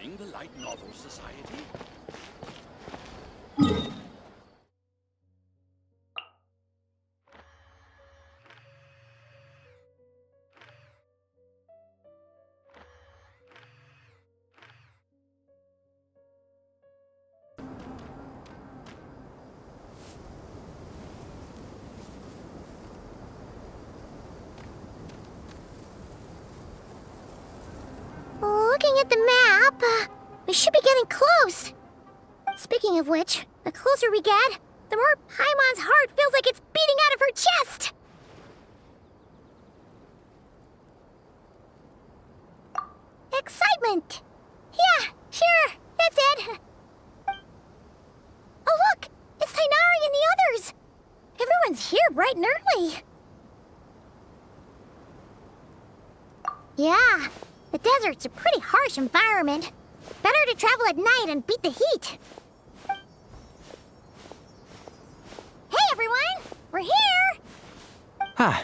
joining the Light Novel Society? Looking at the map, we should be getting close. Speaking of which, the closer we get, the more Paimon's heart feels like it's beating out of her chest. Excitement! Yeah, sure, that's it. Oh look, it's Tighnari and the others. Everyone's here bright and early. Yeah. The desert's a pretty harsh environment. Better to travel at night and beat the heat. Hey everyone! We're here! Ah,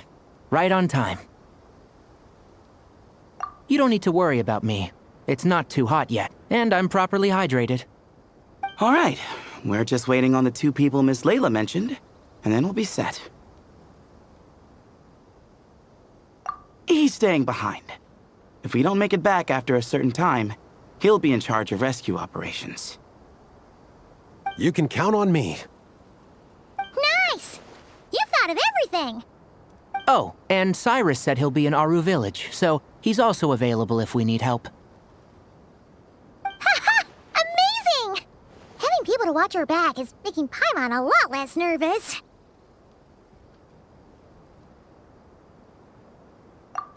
right on time. You don't need to worry about me. It's not too hot yet, and I'm properly hydrated. All right, we're just waiting on the two people Miss Layla mentioned, and then we'll be set. He's staying behind. If we don't make it back after a certain time, he'll be in charge of rescue operations. You can count on me. Nice! You thought of everything! Oh, and Cyrus said he'll be in Aru Village, so he's also available if we need help. Haha! Amazing! Having people to watch our back is making Paimon a lot less nervous.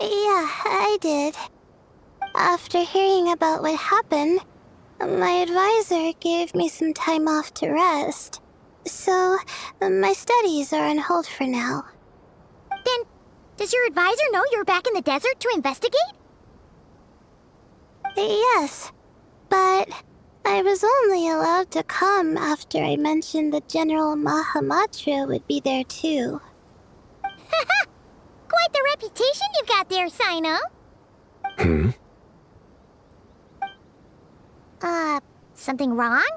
Yeah, I did. After hearing about what happened, my advisor gave me some time off to rest. So, my studies are on hold for now. Then, does your advisor know you're back in the desert to investigate? Yes, but I was only allowed to come after I mentioned that General Mahamatra would be there too. Haha! Quite the reputation you've got there, Cyno. Something wrong?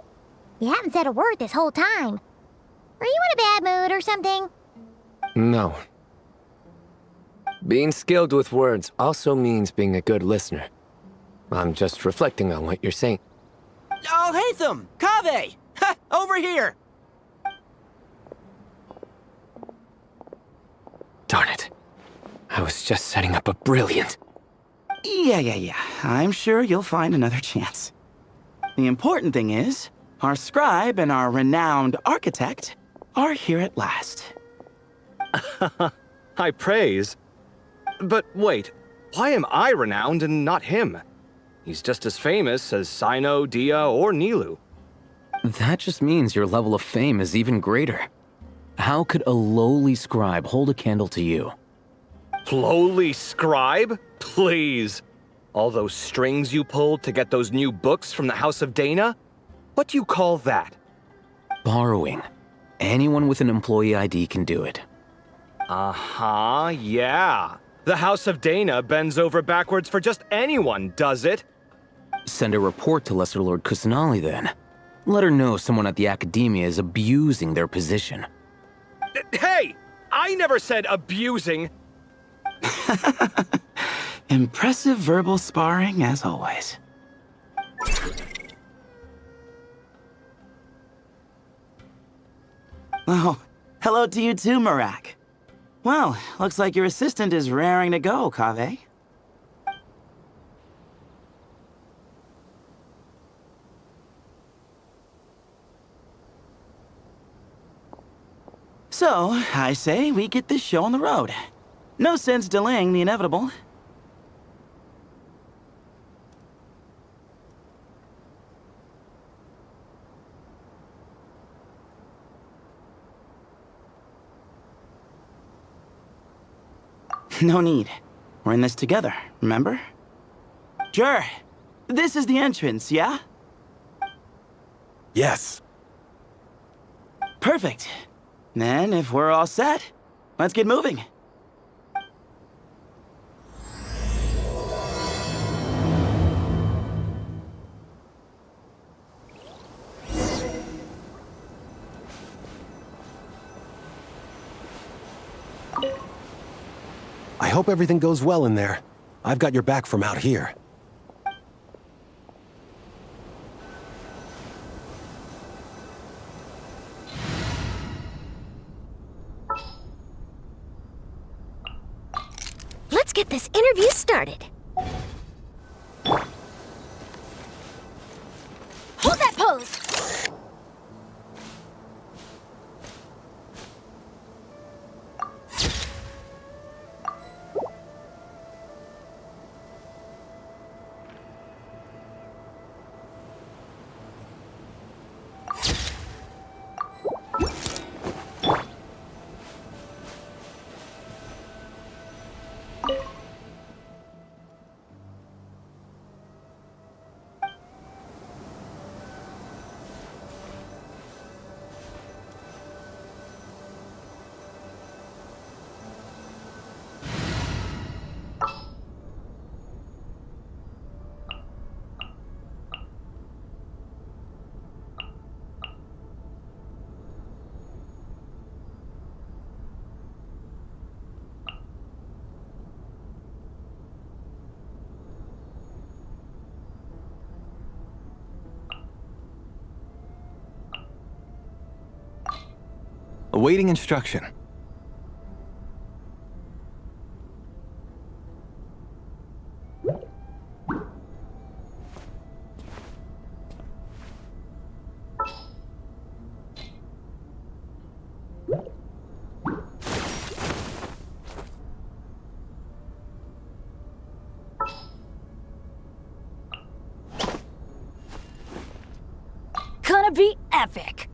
You haven't said a word this whole time. Are you in a bad mood or something? No. Being skilled with words also means being a good listener. I'm just reflecting on what you're saying. Alhaitham! Kaveh! Ha! Over here! Darn it. I was just setting up a brilliant... Yeah. I'm sure you'll find another chance. The important thing is, our scribe and our renowned architect are here at last. High praise. But wait, why am I renowned and not him? He's just as famous as Cyno, Dia, or Nilu. That just means your level of fame is even greater. How could a lowly scribe hold a candle to you? Lowly scribe? Please. All those strings you pulled to get those new books from the House of Dana? What do you call that? Borrowing. Anyone with an employee ID can do it. Uh-huh, yeah. The House of Dana bends over backwards for just anyone, does it? Send a report to Lesser Lord Kusanali then. Let her know someone at the Academia is abusing their position. Hey! I never said abusing! Impressive verbal sparring, as always. Oh, hello to you too, Marak. Well, looks like your assistant is raring to go, Kaveh. So, I say we get this show on the road. No sense delaying the inevitable. No need. We're in this together, remember? Sure. This is the entrance, yeah? Yes. Perfect. Then, if we're all set, let's get moving. I hope everything goes well in there. I've got your back from out here. Let's get this interview started. Hold that pose! Awaiting instruction. Gonna be epic!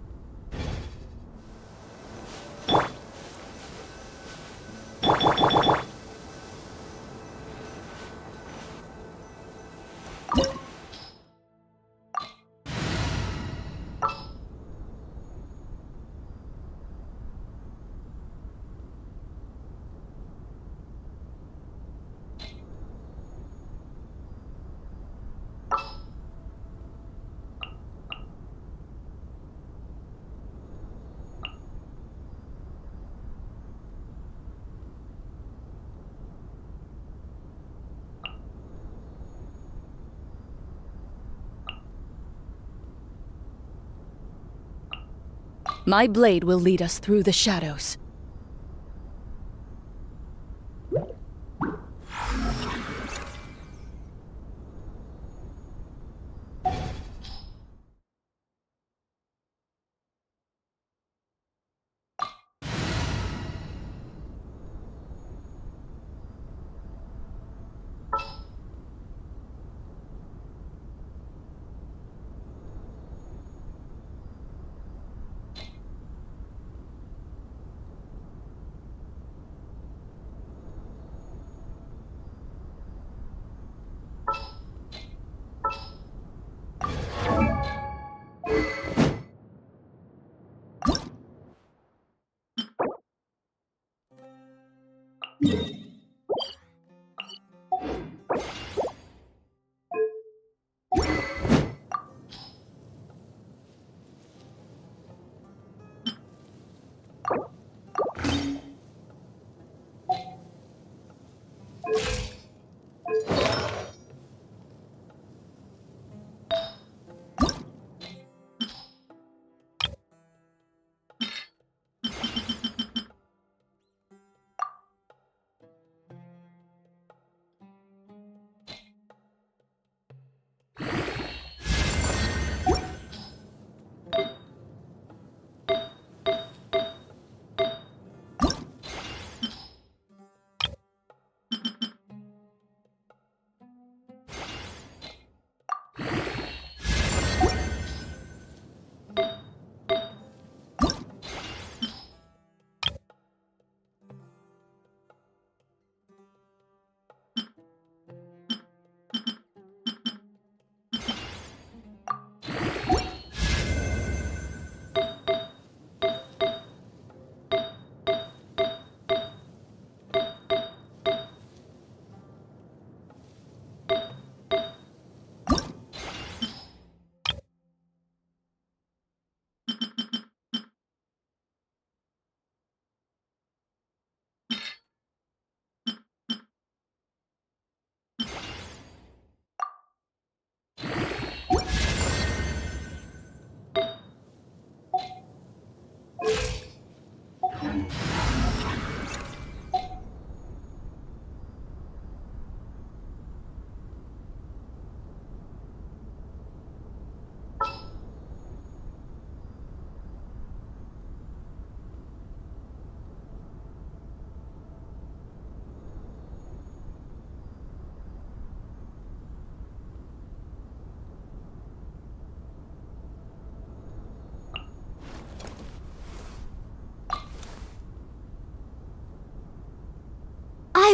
My blade will lead us through the shadows.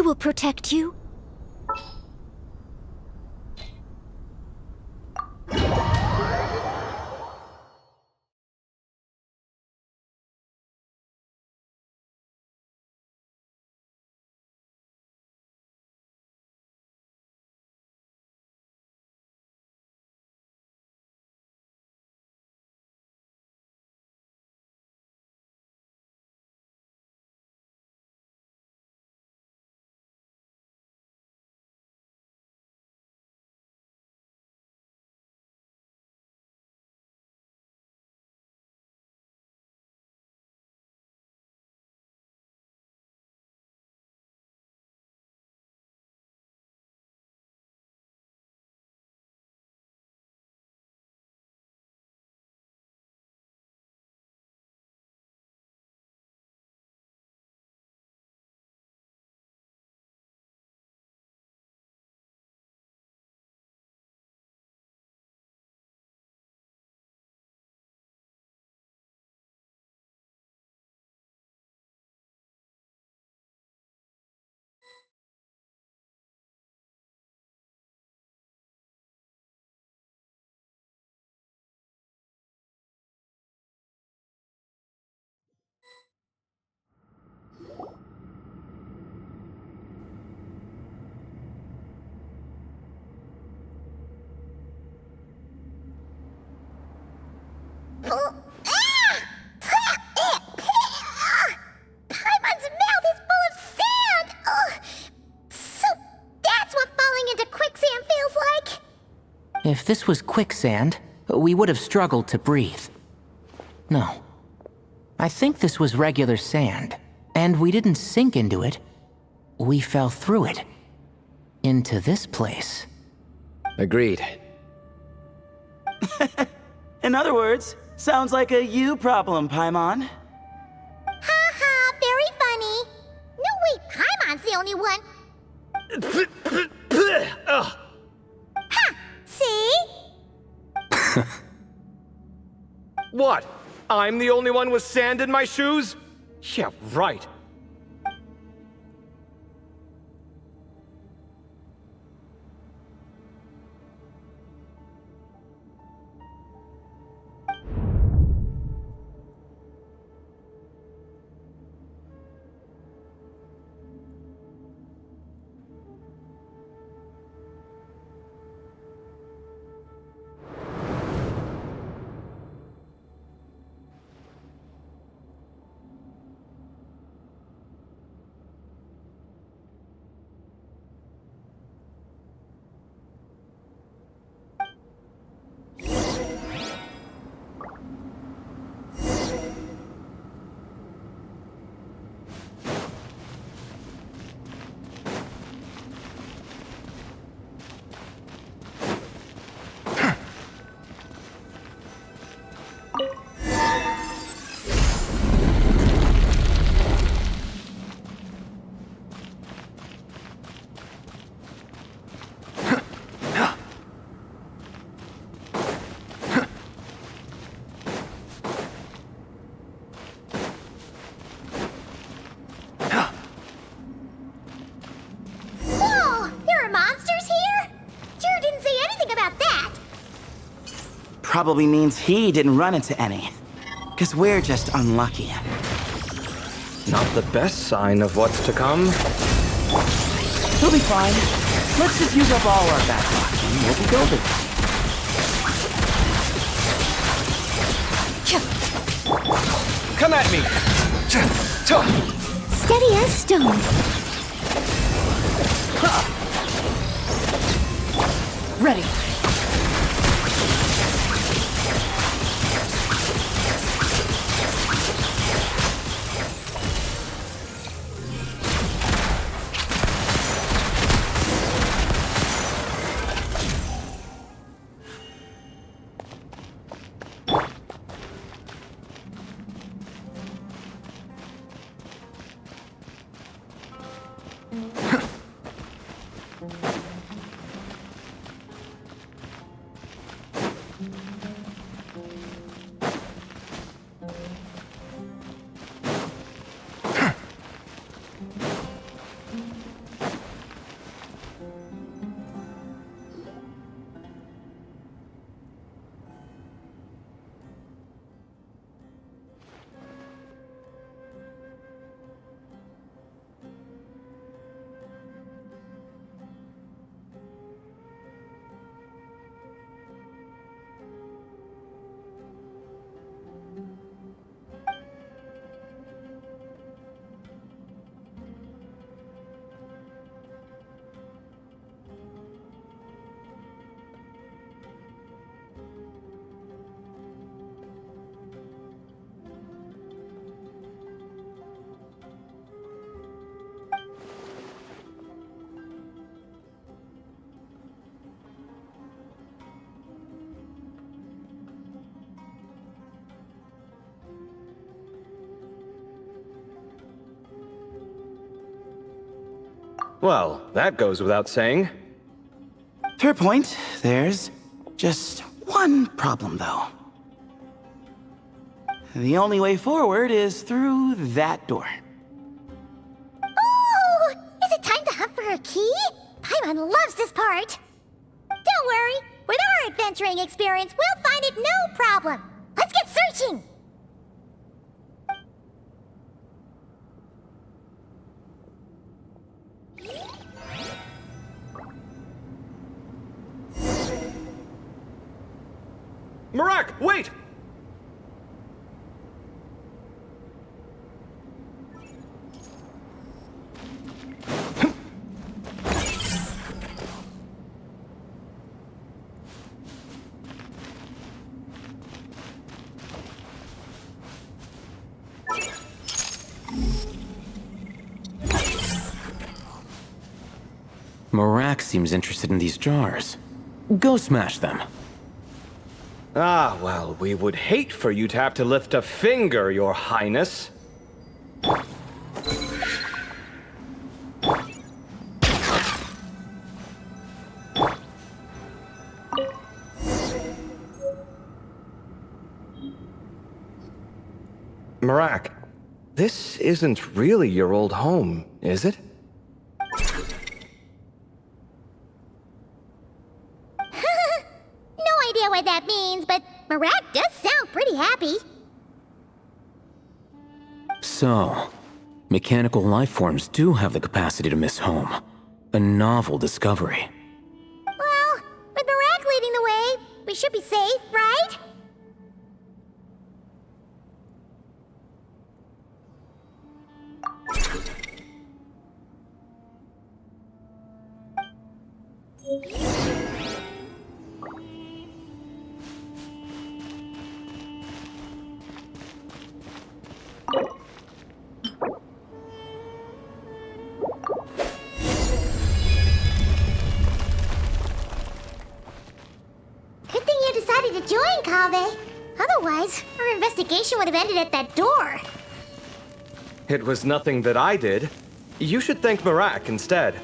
will protect you. Paimon's mouth is full of sand! So that's what falling into quicksand feels like? If this was quicksand, we would have struggled to breathe. No. I think this was regular sand, and we didn't sink into it. We fell through it. Into this place. Agreed. In other words, sounds like a you problem, Paimon. Ha ha, very funny. No, wait, Paimon's the only one. Ha! See? What? I'm the only one with sand in my shoes? Yeah, right. Probably means he didn't run into any. 'Cause we're just unlucky. Not the best sign of what's to come. He'll be fine. Let's just use up all our backlog and we'll be golden. Come at me! Steady as stone. Ready. Well, that goes without saying. Fair point. There's just one problem, though. The only way forward is through that door. Ooh! Is it time to hunt for a key? Paimon loves this part. Don't worry. With our adventuring experience, we'll find it no problem. Let's get searching! Marak, wait! Marak seems interested in these jars. Go smash them. Ah, well, we would hate for you to have to lift a finger, Your Highness. Marak, this isn't really your old home, is it? No idea what that means, but Marak does sound pretty happy. So, mechanical life forms do have the capacity to miss home. A novel discovery. Well, with Marak leading the way, we should be safe, right? Good thing you decided to join, Kaveh. Otherwise, our investigation would have ended at that door. It was nothing that I did. You should thank Marak instead.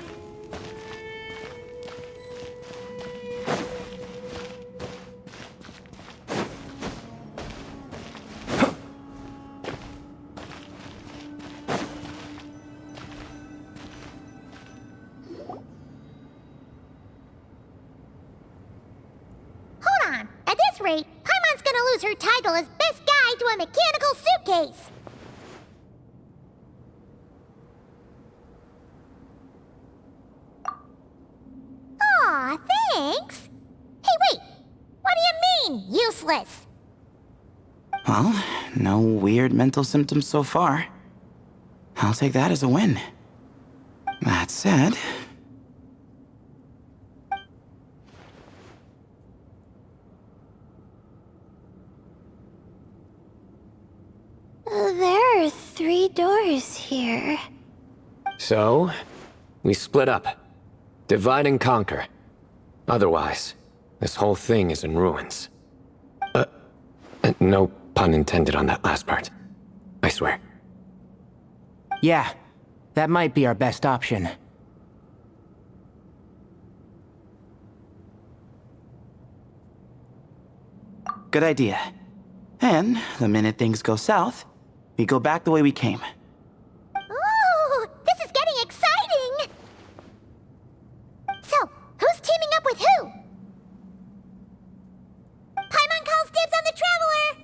Hold on. At this rate, Paimon's gonna lose her title as best guide to a mechanical suitcase. Aw, thanks. Hey, wait. What do you mean, useless? Well, no weird mental symptoms so far. I'll take that as a win. That said... There are 3 doors here. So, we split up. Divide and conquer. Otherwise, this whole thing is in ruins. No pun intended on that last part. I swear. Yeah, that might be our best option. Good idea. And the minute things go south, we go back the way we came. Ooh, this is getting exciting! So, who's teaming up with who? Paimon calls dibs on the Traveler!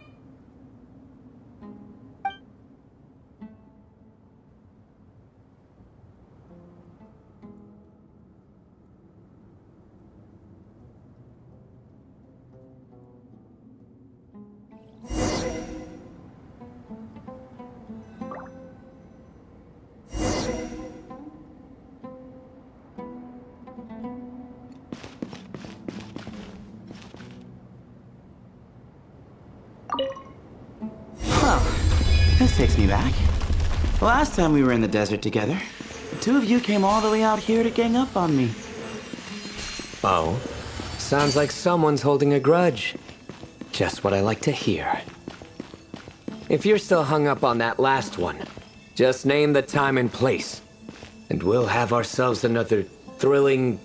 Well, this takes me back. Last time we were in the desert together, the 2 of you came all the way out here to gang up on me. Oh? Sounds like someone's holding a grudge. Just what I like to hear. If you're still hung up on that last one, just name the time and place. and we'll have ourselves another thrilling...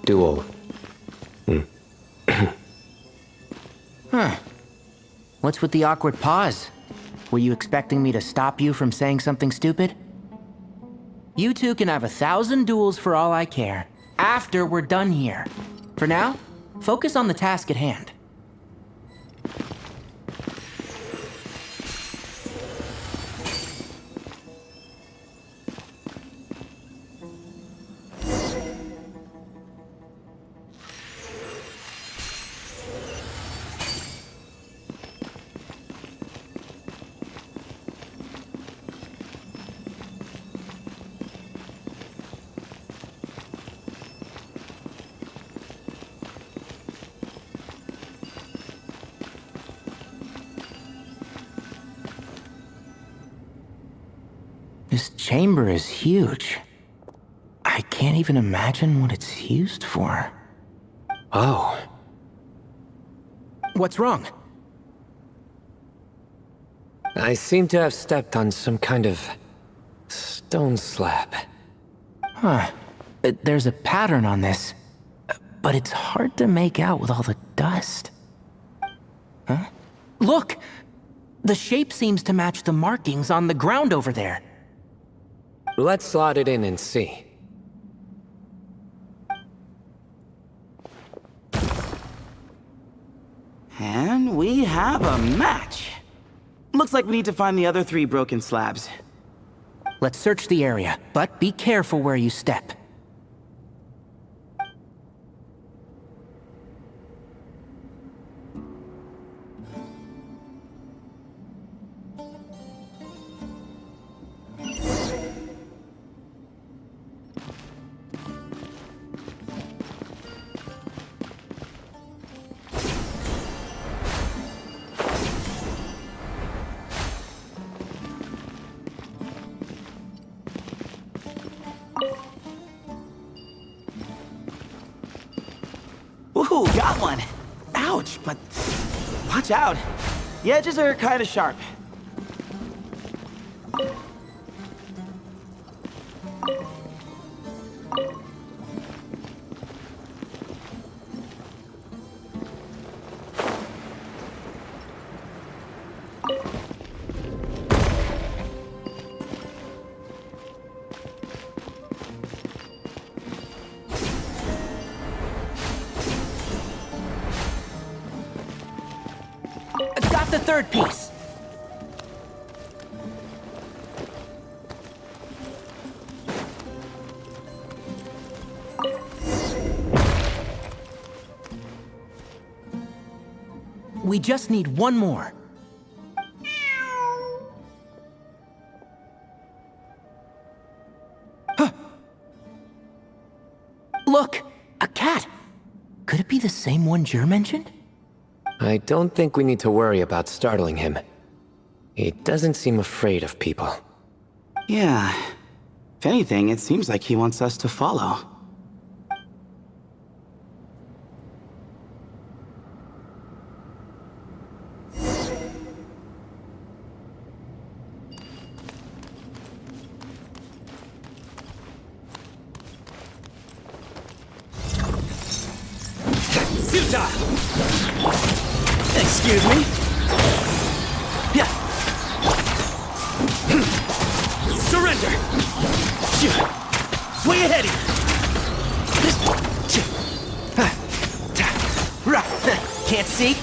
duel. Huh. What's with the awkward pause? Were you expecting me to stop you from saying something stupid? You two can have 1,000 duels for all I care, after we're done here. For now, focus on the task at hand. This chamber is huge. I can't even imagine what it's used for. Oh. What's wrong? I seem to have stepped on some kind of stone slab. Huh. There's a pattern on this, but it's hard to make out with all the dust. Huh? Look! The shape seems to match the markings on the ground over there. Let's slot it in and see. And we have a match. Looks like we need to find the other 3 broken slabs. Let's search the area, but be careful where you step. Ooh, got one! Ouch, but watch out. The edges are kind of sharp. Got the 3rd piece. We just need one more. Huh. Look, a cat. Could it be the same one Jer mentioned? I don't think we need to worry about startling him. He doesn't seem afraid of people. Yeah. If anything, it seems like he wants us to follow. Excuse me? Yeah. Surrender! Way ahead of you! Can't see?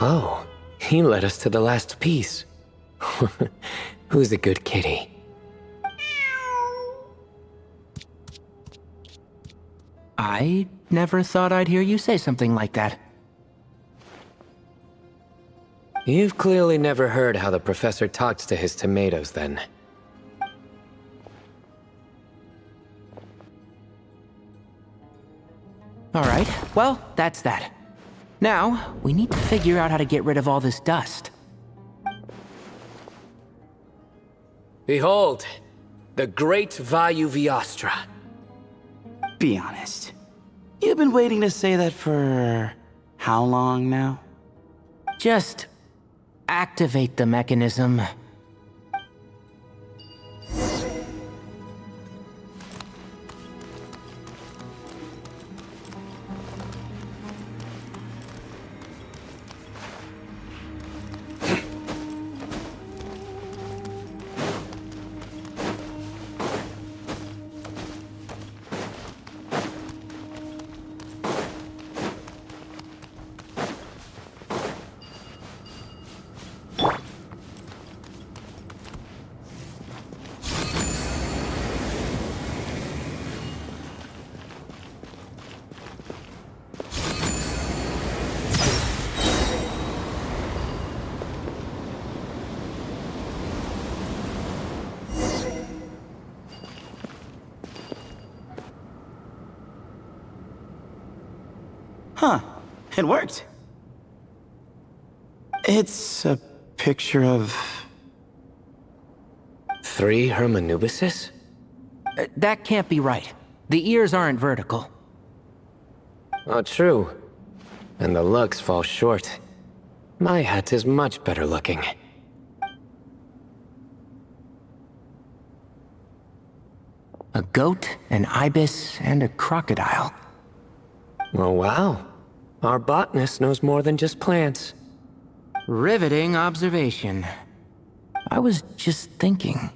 Oh, he led us to the last piece. Who's a good kitty? I never thought I'd hear you say something like that. You've clearly never heard how the professor talks to his tomatoes, then. Alright, well, that's that. Now, we need to figure out how to get rid of all this dust. Behold, the great Vayu Viastra. Be honest. You've been waiting to say that for how long now? Just activate the mechanism. Huh. It worked. It's a picture of... 3 Hermanubises? That can't be right. The ears aren't vertical. Oh, true. And the lugs fall short. My hat is much better looking. A goat, an ibis, and a crocodile. Oh, wow. Our botanist knows more than just plants. Riveting observation. I was just thinking.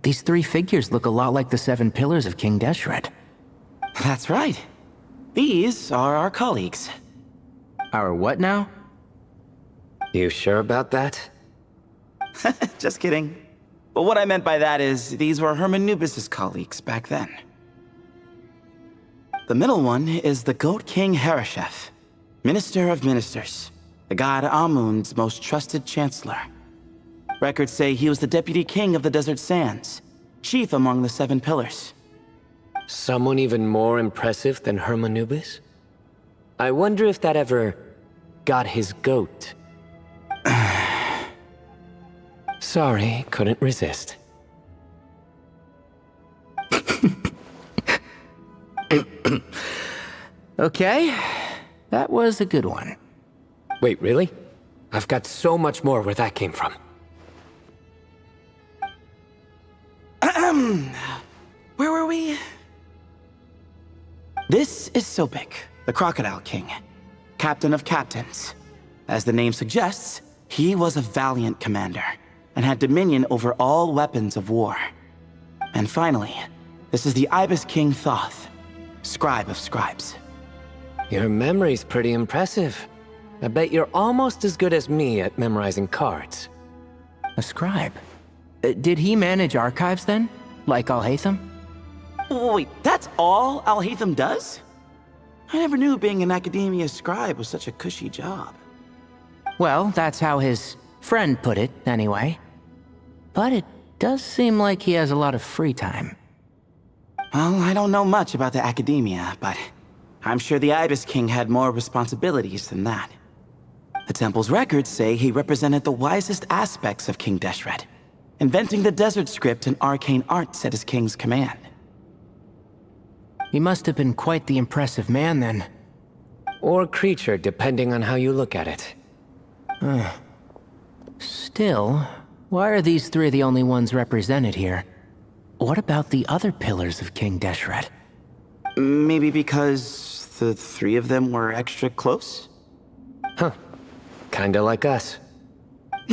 These 3 figures look a lot like the 7 pillars of King Deshret. That's right. These are our colleagues. Our what now? You sure about that? Just kidding. But what I meant by that is, these were Hermanubis' colleagues back then. The middle one is the Goat King Harashef, Minister of Ministers, the god Amun's most trusted chancellor. Records say he was the deputy king of the Desert Sands, chief among the 7 pillars. Someone even more impressive than Hermanubis? I wonder if that ever got his goat. Sorry, couldn't resist. Okay, that was a good one. Wait, really? I've got so much more where that came from. Where were we? This is Sobek, the Crocodile King, Captain of Captains. As the name suggests, he was a valiant commander and had dominion over all weapons of war. And finally, this is the Ibis King Thoth, Scribe of Scribes. Your memory's pretty impressive. I bet you're almost as good as me at memorizing cards. A scribe? Did he manage archives then? Like Alhaitham? Wait, that's all Alhaitham does? I never knew being an academia scribe was such a cushy job. Well, that's how his friend put it, anyway. But it does seem like he has a lot of free time. Well, I don't know much about the academia, but I'm sure the Ibis King had more responsibilities than that. The temple's records say he represented the wisest aspects of King Deshret, inventing the desert script and arcane arts at his king's command. He must have been quite the impressive man then. Or creature, depending on how you look at it. Still, why are these 3 the only ones represented here? What about the other pillars of King Deshret? Maybe because the 3 of them were extra close? Huh. Kinda like us.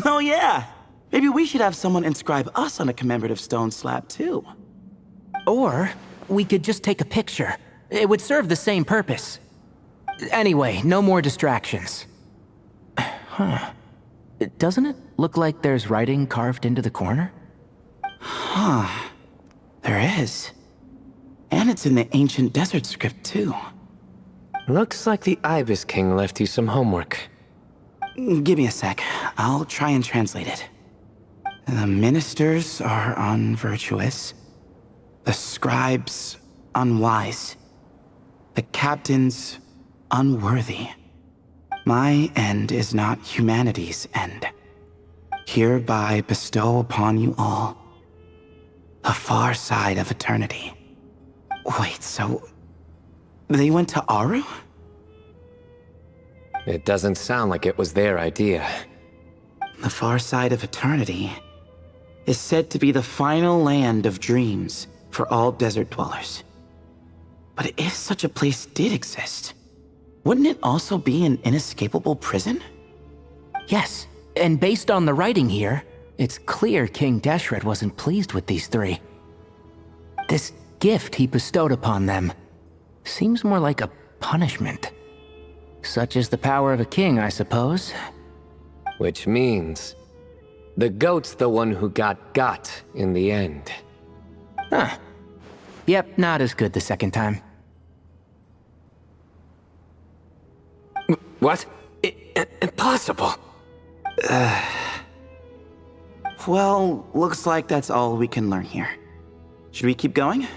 Oh yeah! Maybe we should have someone inscribe us on a commemorative stone slab too. Or we could just take a picture. It would serve the same purpose. Anyway, no more distractions. Huh. Doesn't it look like there's writing carved into the corner? Huh. There is. And it's in the ancient desert script too. Looks like the Ibis King left you some homework. Give me a sec. I'll try and translate it. The ministers are unvirtuous. The scribes unwise. The captain's unworthy. My end is not humanity's end. Hereby bestow upon you all the far side of eternity. Wait, so they went to Aru? It doesn't sound like it was their idea. The far side of eternity is said to be the final land of dreams for all desert dwellers. But if such a place did exist, wouldn't it also be an inescapable prison? Yes, and based on the writing here, it's clear King Deshret wasn't pleased with these three. This gift he bestowed upon them seems more like a punishment. Such is the power of a king, I suppose. Which means the goat's the one who got in the end. Huh. Yep, not as good the second time. What? Impossible. Well, looks like that's all we can learn here. Should we keep going?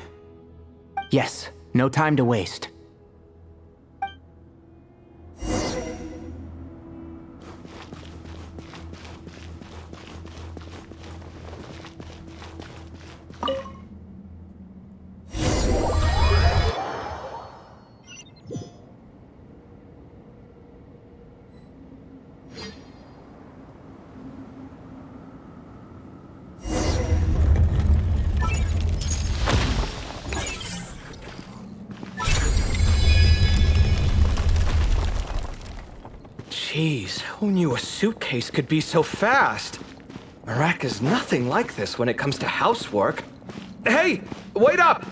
Yes, no time to waste. Jeez, who knew a suitcase could be so fast? Merak is nothing like this when it comes to housework. Hey, wait up!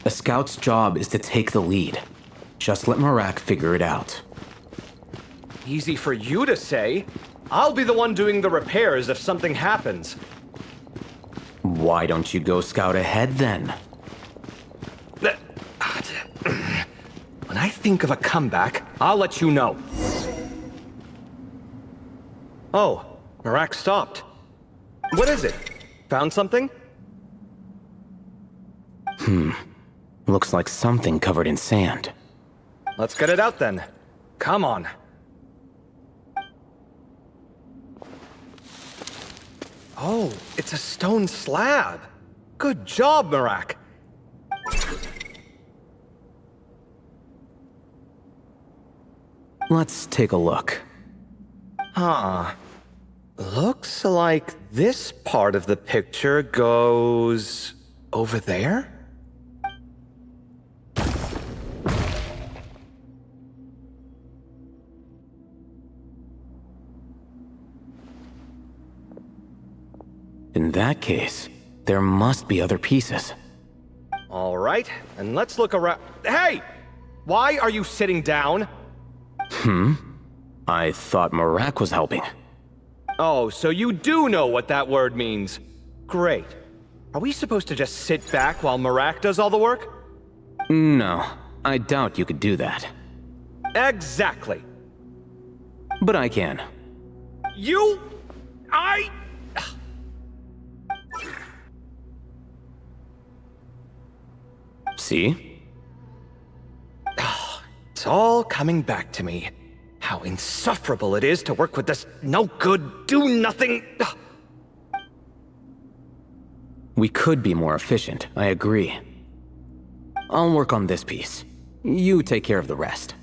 A scout's job is to take the lead. Just let Merak figure it out. Easy for you to say. I'll be the one doing the repairs if something happens. Why don't you go scout ahead then? When I think of a comeback, I'll let you know. Oh, Merak stopped. What is it? Found something? Looks like something covered in sand. Let's get it out then. Come on. Oh, it's a stone slab. Good job, Merak. Let's take a look. Huh. Looks like this part of the picture goes over there? In that case, there must be other pieces. All right, and let's look around. Hey! Why are you sitting down? I thought Merak was helping. Oh, so you do know what that word means. Great. Are we supposed to just sit back while Merak does all the work? No, I doubt you could do that. Exactly. But I can. See? It's all coming back to me. How insufferable it is to work with this no-good, do-nothing... We could be more efficient, I agree. I'll work on this piece. You take care of the rest.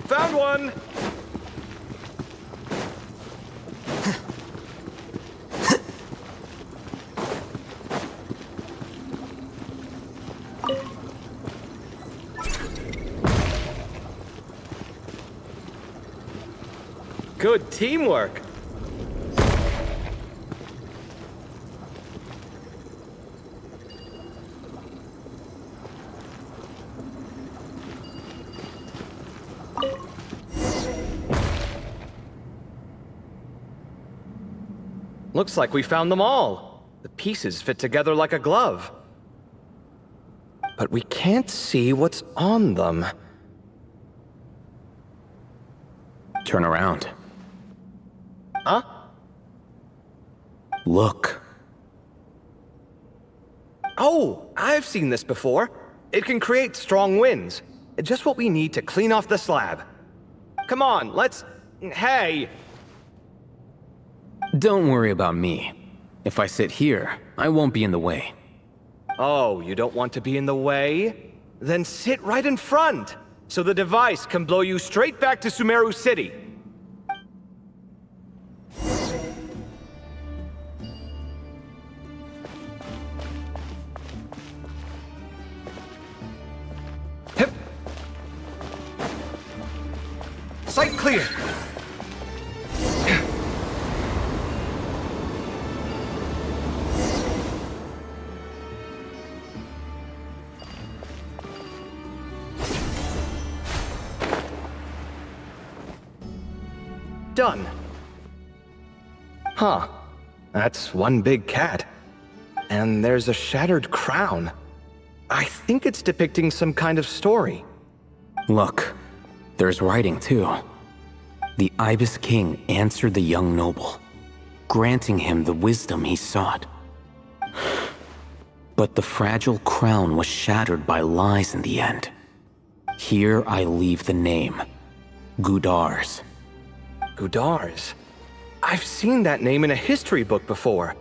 Found one! Good teamwork. Looks like we found them all. The pieces fit together like a glove. But we can't see what's on them. Turn around. Huh? Look. Oh, I've seen this before. It can create strong winds. Just what we need to clean off the slab. Come on, let's... Hey! Don't worry about me. If I sit here, I won't be in the way. Oh, you don't want to be in the way? Then sit right in front, so the device can blow you straight back to Sumeru City. Hip. Sight clear. Done. Huh. That's one big cat. And there's a shattered crown. I think it's depicting some kind of story. Look, there's writing too. The Ibis King answered the young noble, granting him the wisdom he sought. But the fragile crown was shattered by lies in the end. Here I leave the name, Gudar's. Gudar's? I've seen that name in a history book before.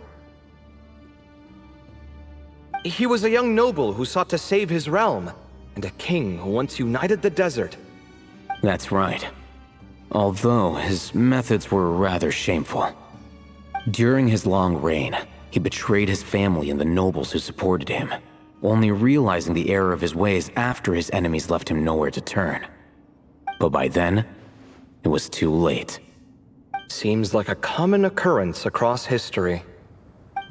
He was a young noble who sought to save his realm, and a king who once united the desert. That's right. Although his methods were rather shameful. During his long reign, he betrayed his family and the nobles who supported him, only realizing the error of his ways after his enemies left him nowhere to turn. But by then, it was too late. Seems like a common occurrence across history.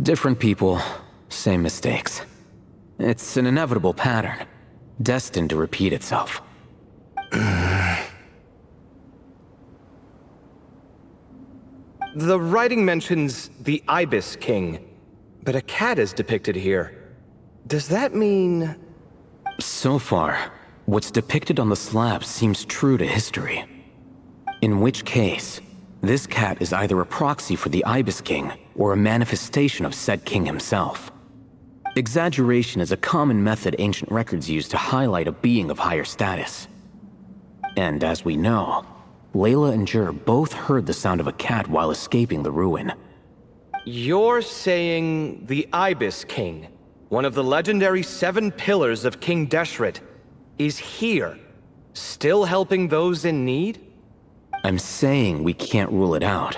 Different people, same mistakes. It's an inevitable pattern, destined to repeat itself. The writing mentions the Ibis King, but a cat is depicted here. Does that mean... So far, what's depicted on the slab seems true to history. In which case, this cat is either a proxy for the Ibis King or a manifestation of said king himself. Exaggeration is a common method ancient records use to highlight a being of higher status. And as we know, Layla and Jur both heard the sound of a cat while escaping the ruin. You're saying the Ibis King, one of the legendary 7 pillars of King Deshret, is here, still helping those in need? I'm saying we can't rule it out.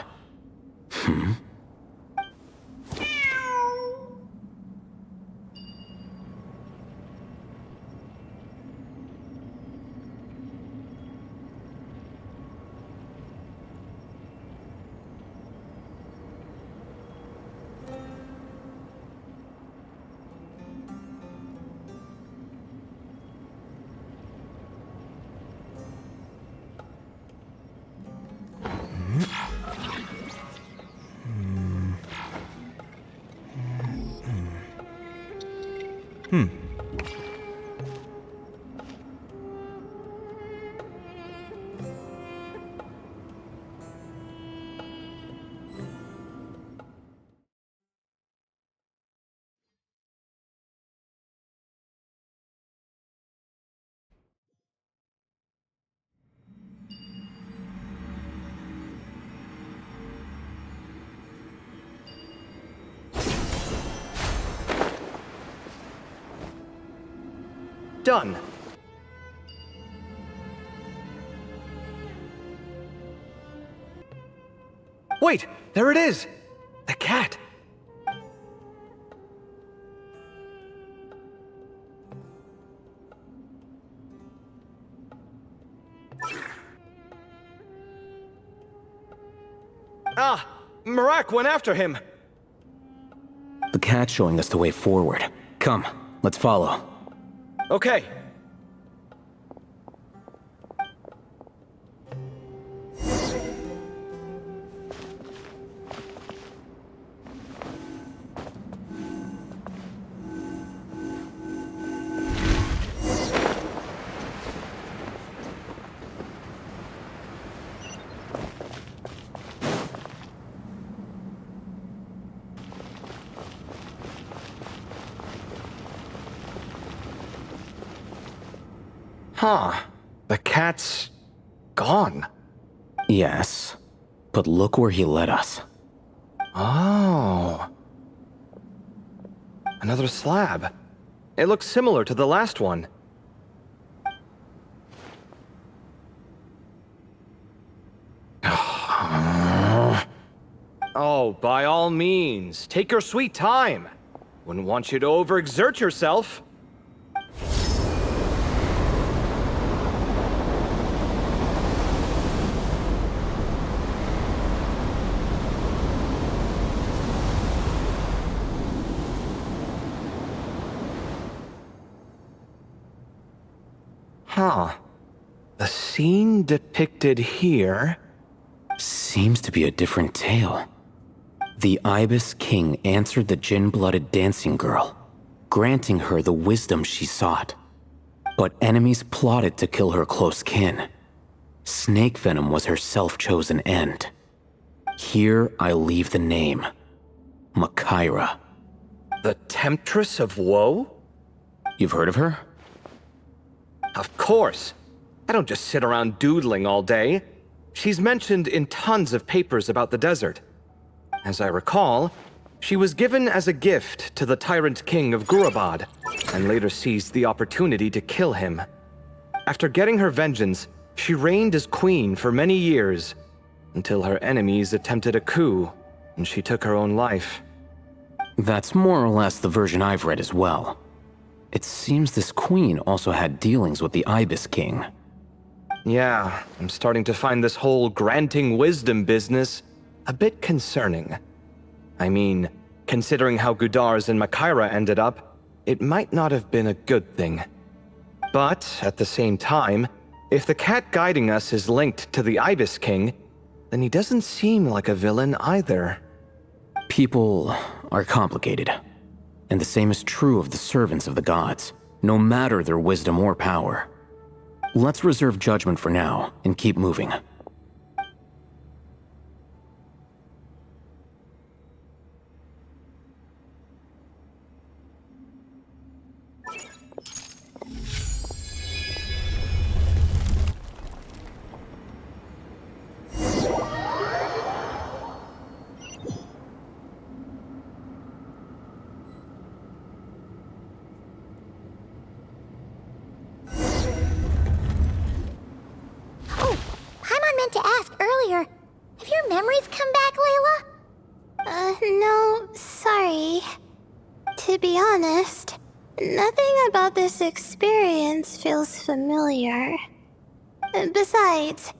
Done. Wait, there it is! The cat! Ah! Marak went after him! The cat's showing us the way forward. Come, let's follow. Okay. Huh. The cat's gone. Yes, but look where he led us. Oh. Another slab. It looks similar to the last one. Oh, by all means, take your sweet time. Wouldn't want you to overexert yourself. Huh. The scene depicted here... Seems to be a different tale. The Ibis King answered the gin-blooded dancing girl, granting her the wisdom she sought. But enemies plotted to kill her close kin. Snake venom was her self-chosen end. Here I leave the name. Makaira. The Temptress of Woe? You've heard of her? Of course. I don't just sit around doodling all day. She's mentioned in tons of papers about the desert. As I recall, she was given as a gift to the tyrant king of Gurabad, and later seized the opportunity to kill him. After getting her vengeance, she reigned as queen for many years, until her enemies attempted a coup, and she took her own life. That's more or less the version I've read as well. It seems this queen also had dealings with the Ibis King. Yeah, I'm starting to find this whole granting wisdom business a bit concerning. I mean, considering how Gudars and Makaira ended up, it might not have been a good thing. But, at the same time, if the cat guiding us is linked to the Ibis King, then he doesn't seem like a villain either. People are complicated. And the same is true of the servants of the gods, no matter their wisdom or power. Let's reserve judgment for now, and keep moving. Have your memories come back, Layla? No, sorry. To be honest, nothing about this experience feels familiar. Besides,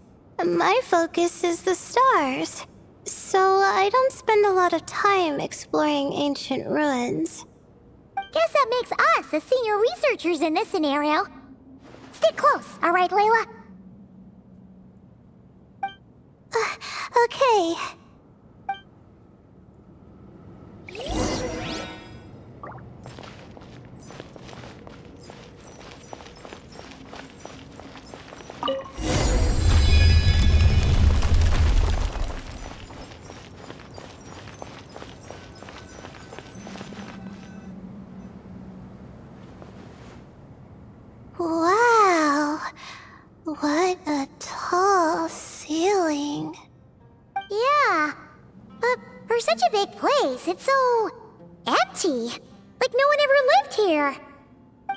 my focus is the stars, so I don't spend a lot of time exploring ancient ruins. Guess that makes us the senior researchers in this scenario. Stick close, all right, Layla? Okay. Wow, what a tall ceiling. Yeah, but for such a big place, it's so empty. Like no one ever lived here.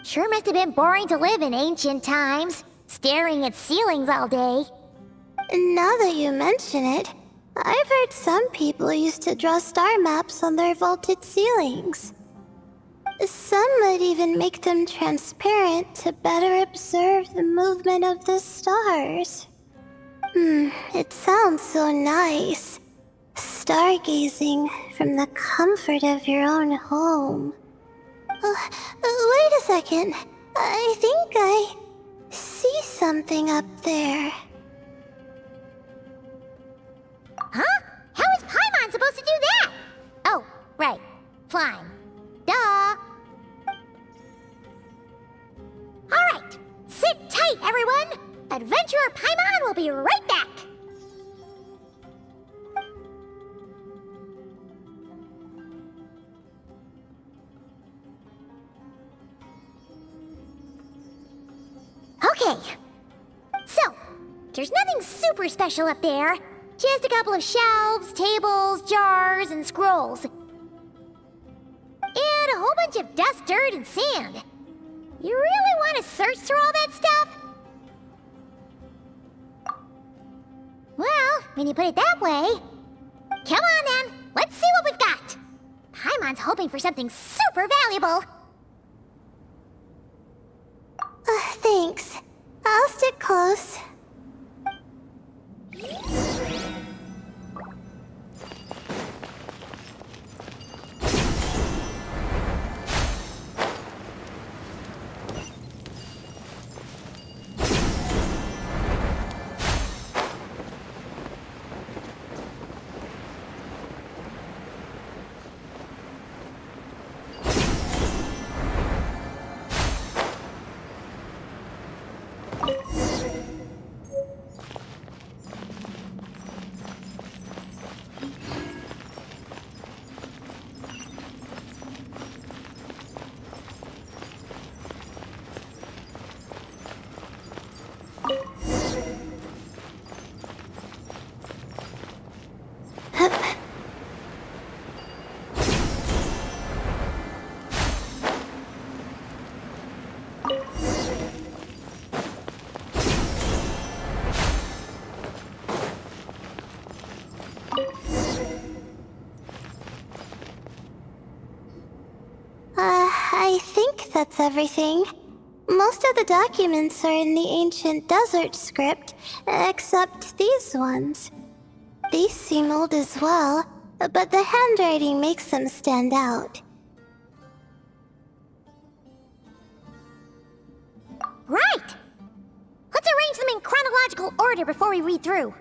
Sure must have been boring to live in ancient times, staring at ceilings all day. Now that you mention it, I've heard some people used to draw star maps on their vaulted ceilings. Some might even make them transparent to better observe the movement of the stars. It sounds so nice. Stargazing from the comfort of your own home. Wait a second. I think I see something up there. Huh? How is Paimon supposed to do that? Oh, right. Flying. Duh. Alright, sit tight, everyone! Adventurer Paimon will be right back! Okay, Okay. So, there's nothing super special up there. Just a couple of shelves, tables, jars, and scrolls. And a whole bunch of dust, dirt, and sand. You really want to search through all that stuff? Well, when you put it that way... Come on then, let's see what we've got. Paimon's hoping for something super valuable. Thanks. I'll stick close. I think that's everything. Most of the documents are in the ancient desert script, except these ones. These seem old as well, but the handwriting makes them stand out. Right! Let's arrange them in chronological order before we read through.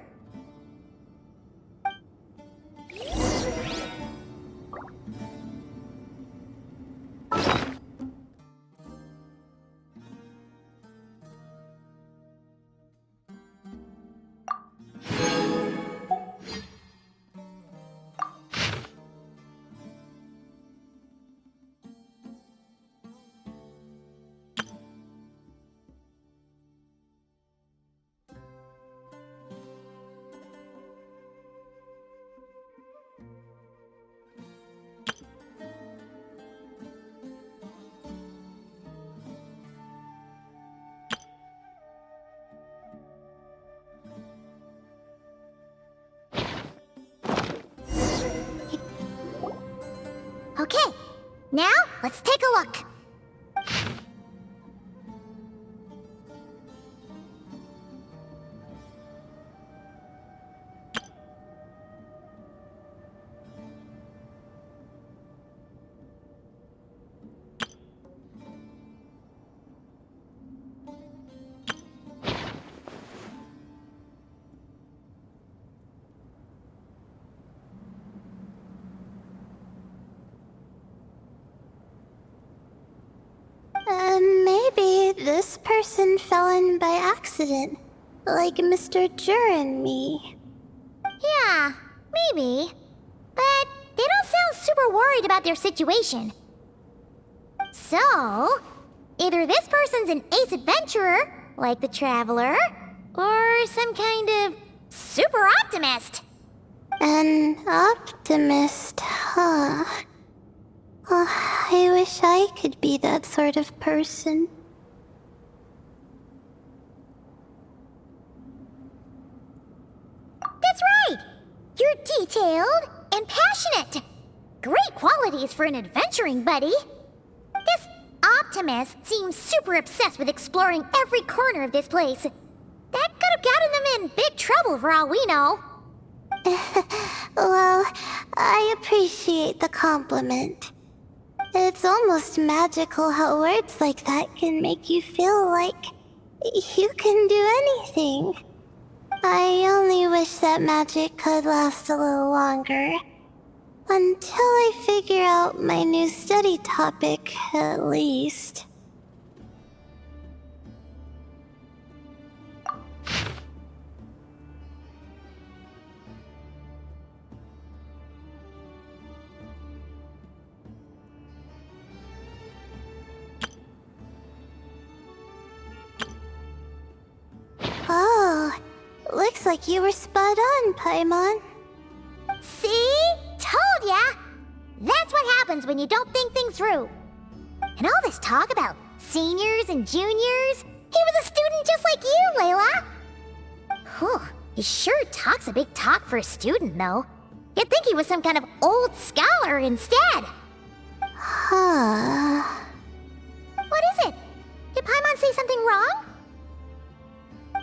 Okay, now let's take a look. Maybe this person fell in by accident, like Mr. Jur and me. Yeah, maybe. But they don't sound super worried about their situation. So, either this person's an ace adventurer, like the Traveler, or some kind of super optimist. An optimist, huh? Oh, I wish I could be that sort of person. That's right! You're detailed and passionate. Great qualities for an adventuring buddy. This optimist seems super obsessed with exploring every corner of this place. That could have gotten them in big trouble for all we know. Well, I appreciate the compliment. It's almost magical how words like that can make you feel like you can do anything. I only wish that magic could last a little longer. Until I figure out my new study topic, at least. like you were spot on, Paimon. See? Told ya! That's what happens when you don't think things through. And all this talk about seniors and juniors, he was a student just like you, Layla! Whew, he sure talks a big talk for a student, though. You'd think he was some kind of old scholar instead. Huh. What is it? Did Paimon say something wrong?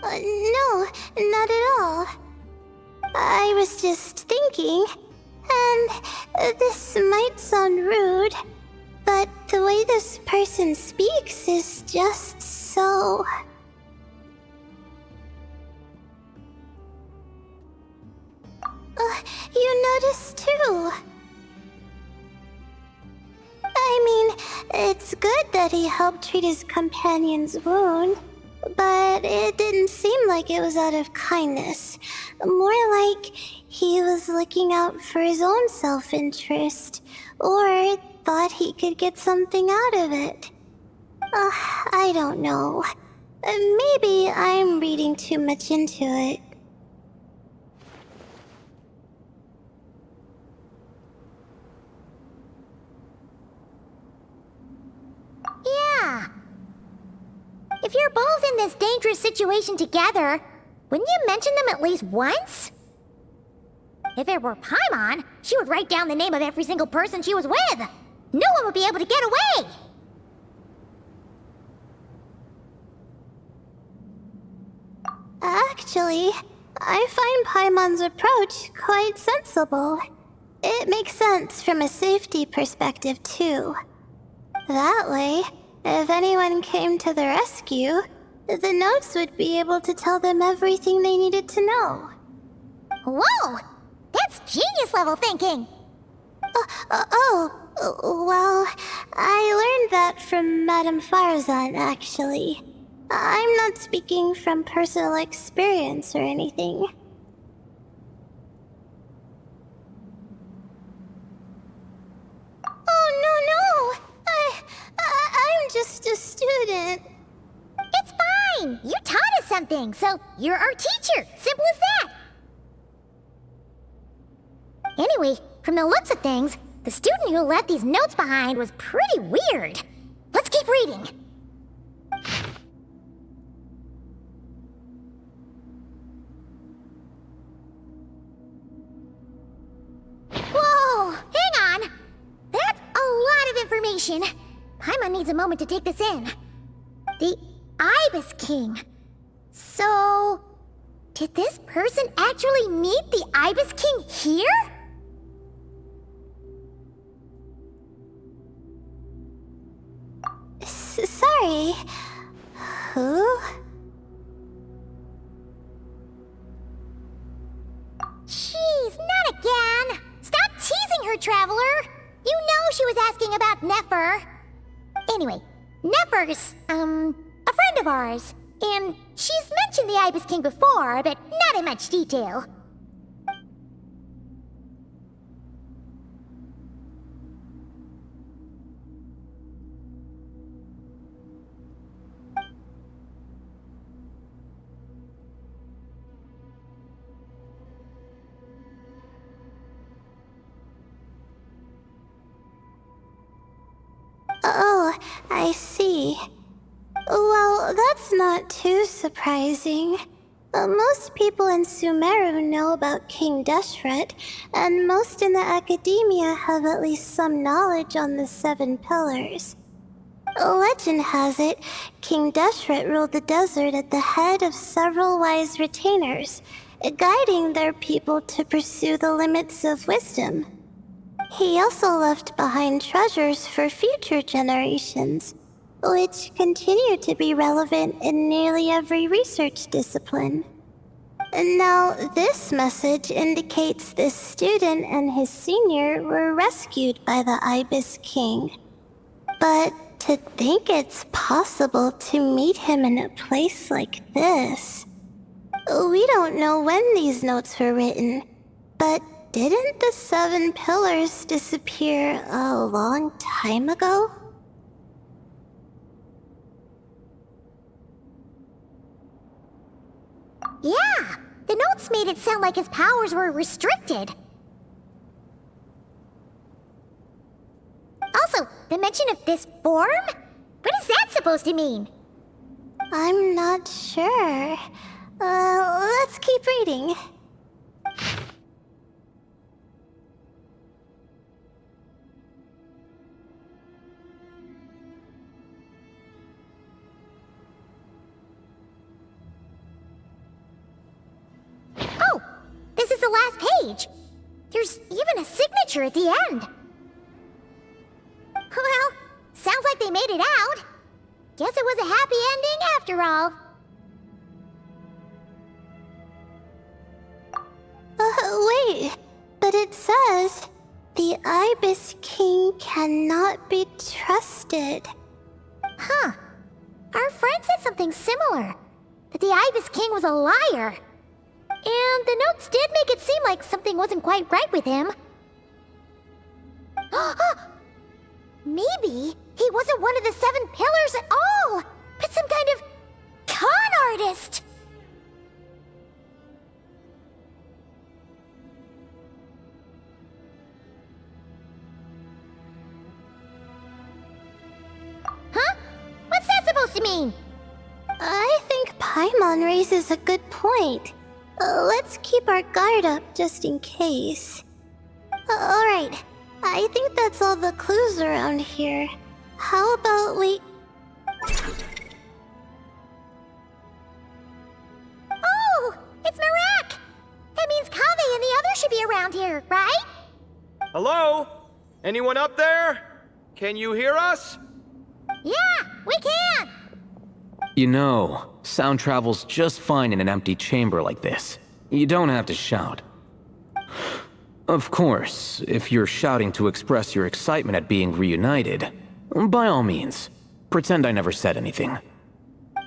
No, not at all. I was just thinking, and this might sound rude, but the way this person speaks is just so... you noticed too. I mean, it's good that he helped treat his companion's wound, but it didn't seem like it was out of kindness. More like he was looking out for his own self-interest, or thought he could get something out of it. I don't know. Maybe I'm reading too much into it. Yeah. If you're both in this dangerous situation together, wouldn't you mention them at least once? If it were Paimon, she would write down the name of every single person she was with. No one would be able to get away. Actually, I find Paimon's approach quite sensible. It makes sense from a safety perspective, too. That way, if anyone came to the rescue, the notes would be able to tell them everything they needed to know. Whoa! That's genius-level thinking! Well, I learned that from Madame Farazan, actually. I'm not speaking from personal experience or anything. Oh, no! I'm just a student. It's fine! You taught us something, so you're our teacher! Simple as that! Anyway, from the looks of things, the student who left these notes behind was pretty weird. Let's keep reading. Whoa! Hang on! That's a lot of information. Paimon needs a moment to take this in. The Ibis King. So... did this person actually meet the Ibis King here? Sorry. Who? Jeez, not again! Stop teasing her, Traveler! You know she was asking about Nefer. Anyway, Nefer's, a friend of ours. And she's mentioned the Ibis King before, but not in much detail. Oh, I see. Well, that's not too surprising. Most people in Sumeru know about King Deshret, and most in the academia have at least some knowledge on the 7 pillars. Legend has it, King Deshret ruled the desert at the head of several wise retainers, guiding their people to pursue the limits of wisdom. He also left behind treasures for future generations, which continue to be relevant in nearly every research discipline. Now, this message indicates this student and his senior were rescued by the Ibis King. But to think it's possible to meet him in a place like this... We don't know when these notes were written, but didn't the 7 pillars disappear a long time ago? Yeah, The notes made it sound like his powers were restricted. Also, the mention of this form? What is that supposed to mean? I'm not sure. Let's keep reading. Oh, this is the last page. There's even a signature at the end. Well, sounds like they made it out. Guess it was a happy ending after all. Wait. But it says, the Ibis King cannot be trusted. Huh. Our friend said something similar. That the Ibis King was a liar. And the notes did make it seem like something wasn't quite right with him. Maybe he wasn't one of the 7 pillars at all, but some kind of con artist. Huh? What's that supposed to mean? I think Paimon raises a good point. Let's keep our guard up just in case. Alright, I think that's all the clues around here. How about we... Oh, it's Marak! That means Kaveh and the others should be around here, right? Hello? Anyone up there? Can you hear us? Yeah, we can! You know, sound travels just fine in an empty chamber like this. You don't have to shout. Of course, if you're shouting to express your excitement at being reunited, by all means, pretend I never said anything.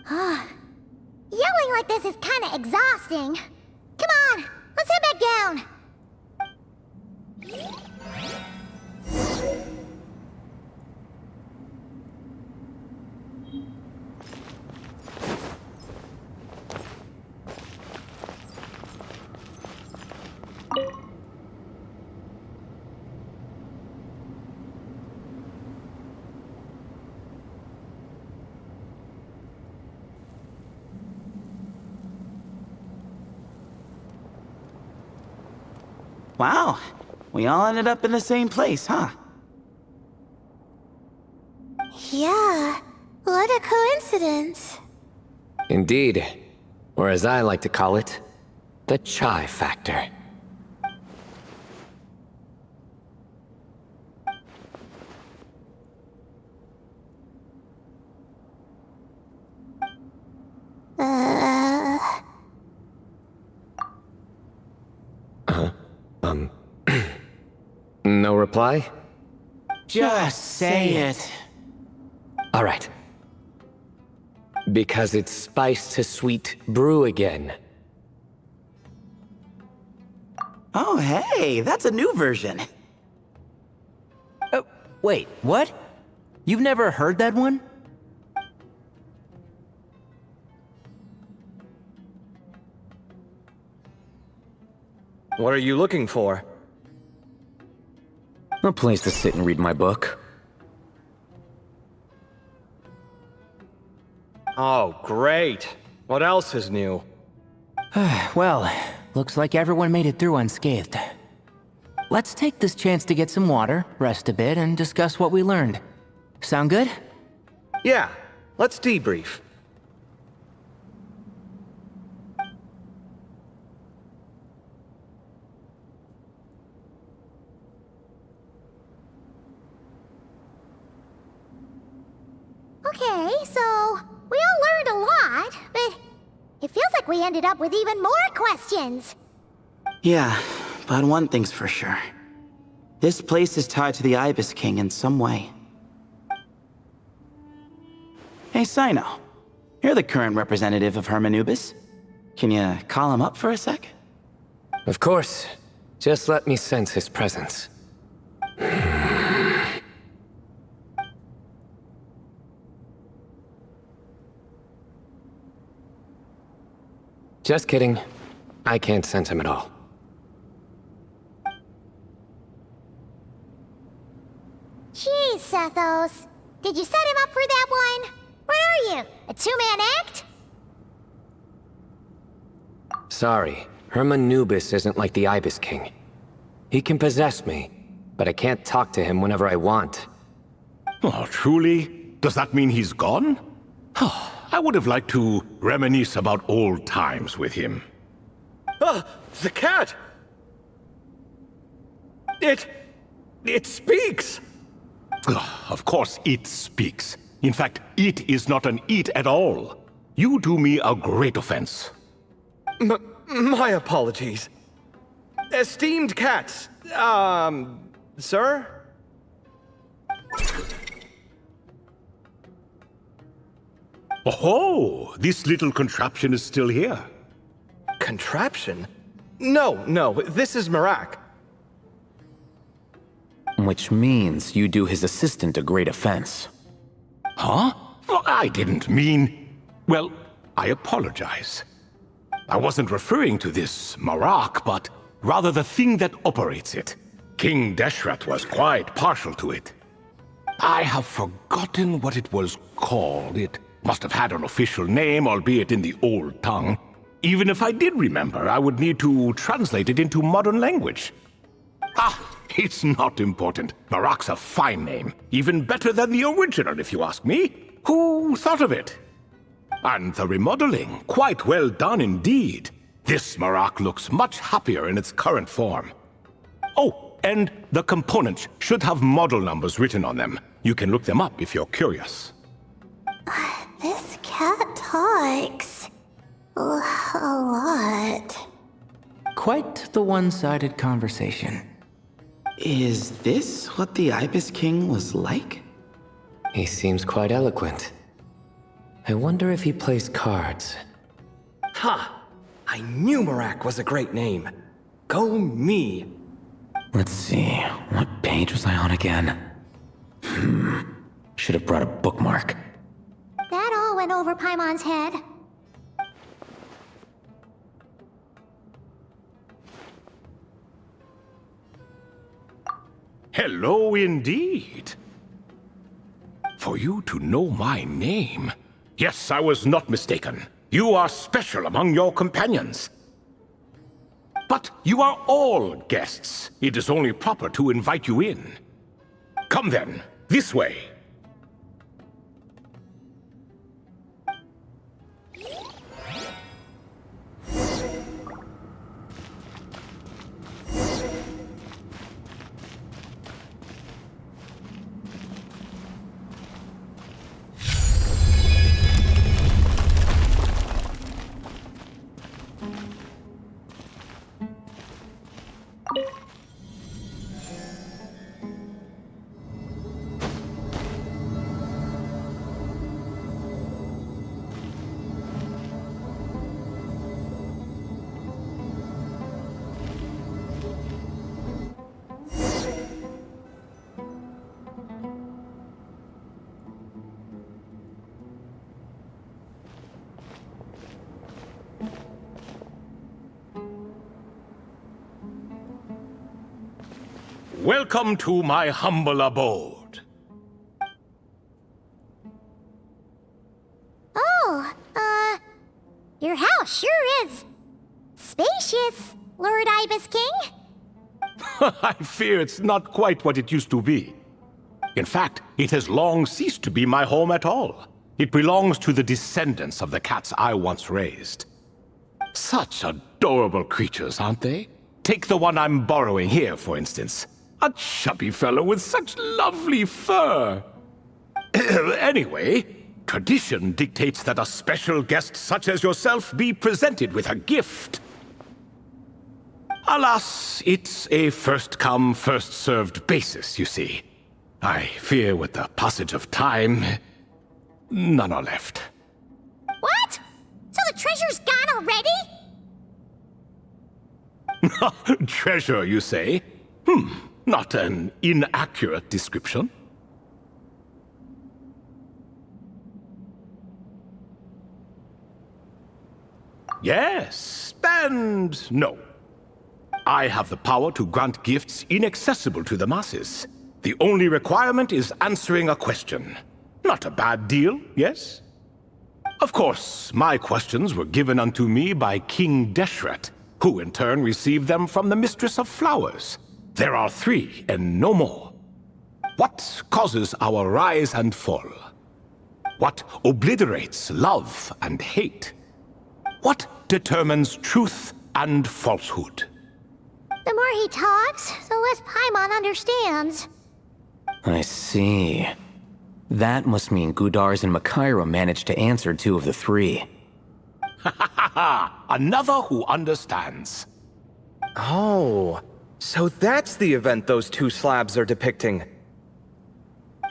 Yelling like this is kinda exhausting. Come on, let's head back down. Wow, we all ended up in the same place, huh? Yeah, what a coincidence. Indeed. Or as I like to call it, the chai factor. No reply? Just say it. All right. Because it's spice to sweet brew again. Oh, hey, that's a new version. Wait, what? You've never heard that one? What are you looking for? A place to sit and read my book. Oh, great. What else is new? Well, looks like everyone made it through unscathed. Let's take this chance to get some water, rest a bit, and discuss what we learned. Sound good? Yeah, let's debrief. Okay, so we all learned a lot, but it feels like we ended up with even more questions. Yeah, but one thing's for sure. This place is tied to the Ibis King in some way. Hey, Cyno. You're the current representative of Hermanubis. Can you call him up for a sec? Of course. Just let me sense his presence. Just kidding. I can't sense him at all. Geez, Sethos. Did you set him up for that one? What are you, a two-man act? Sorry, Herman Nubis isn't like the Ibis King. He can possess me, but I can't talk to him whenever I want. Oh, truly? Does that mean he's gone? I would have liked to reminisce about old times with him. Ah, the cat! It speaks! Of course it speaks. In fact, it is not an it at all. You do me a great offense. My apologies. Esteemed cats, sir? Oh, this little contraption is still here. Contraption? No, this is Marak. Which means you do his assistant a great offense. Huh? Well, I didn't mean... Well, I apologize. I wasn't referring to this Marak, but rather the thing that operates it. King Deshret was quite partial to it. I have forgotten what it was called. It must have had an official name, albeit in the old tongue. Even if I did remember, I would need to translate it into modern language. It's not important. Marak's a fine name. Even better than the original, if you ask me. Who thought of it? And the remodeling, quite well done indeed. This Marak looks much happier in its current form. Oh, and the components should have model numbers written on them. You can look them up if you're curious. This cat talks. A lot. Quite the one-sided conversation. Is this what the Ibis King was like? He seems quite eloquent. I wonder if he plays cards. Ha! I knew Marak was a great name. Go me! Let's see, what page was I on again? Should have brought a bookmark. That all went over Paimon's head. Hello indeed. For you to know my name... Yes, I was not mistaken. You are special among your companions. But you are all guests. It is only proper to invite you in. Come then, this way. Welcome to my humble abode. Oh, your house sure is spacious, Lord Ibis King. I fear it's not quite what it used to be. In fact, it has long ceased to be my home at all. It belongs to the descendants of the cats I once raised. Such adorable creatures, aren't they? Take the one I'm borrowing here, for instance. A chubby fellow with such lovely fur. Anyway, tradition dictates that a special guest such as yourself be presented with a gift. Alas, it's a first-come, first-served basis, you see. I fear with the passage of time, none are left. What? So the treasure's gone already? Treasure, you say? Not an inaccurate description. Yes, and no. I have the power to grant gifts inaccessible to the masses. The only requirement is answering a question. Not a bad deal, yes? Of course, my questions were given unto me by King Deshret, who in turn received them from the Mistress of Flowers. There are 3 and no more. What causes our rise and fall? What obliterates love and hate? What determines truth and falsehood? The more he talks, the less Paimon understands. I see. That must mean Gudars and Makaira managed to answer 2 of the 3. Another who understands. Oh, so that's the event those 2 slabs are depicting.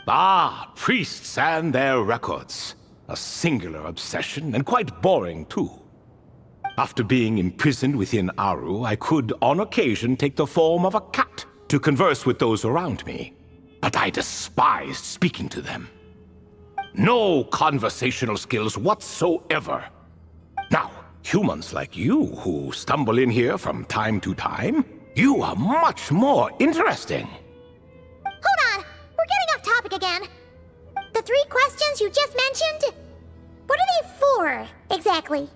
Ah, priests and their records. A singular obsession, and quite boring too. After being imprisoned within Aru, I could, on occasion, take the form of a cat to converse with those around me. But I despised speaking to them. No conversational skills whatsoever. Now, humans like you who stumble in here from time to time, you are much more interesting. Hold on! We're getting off topic again. The 3 questions you just mentioned? What are they for, exactly?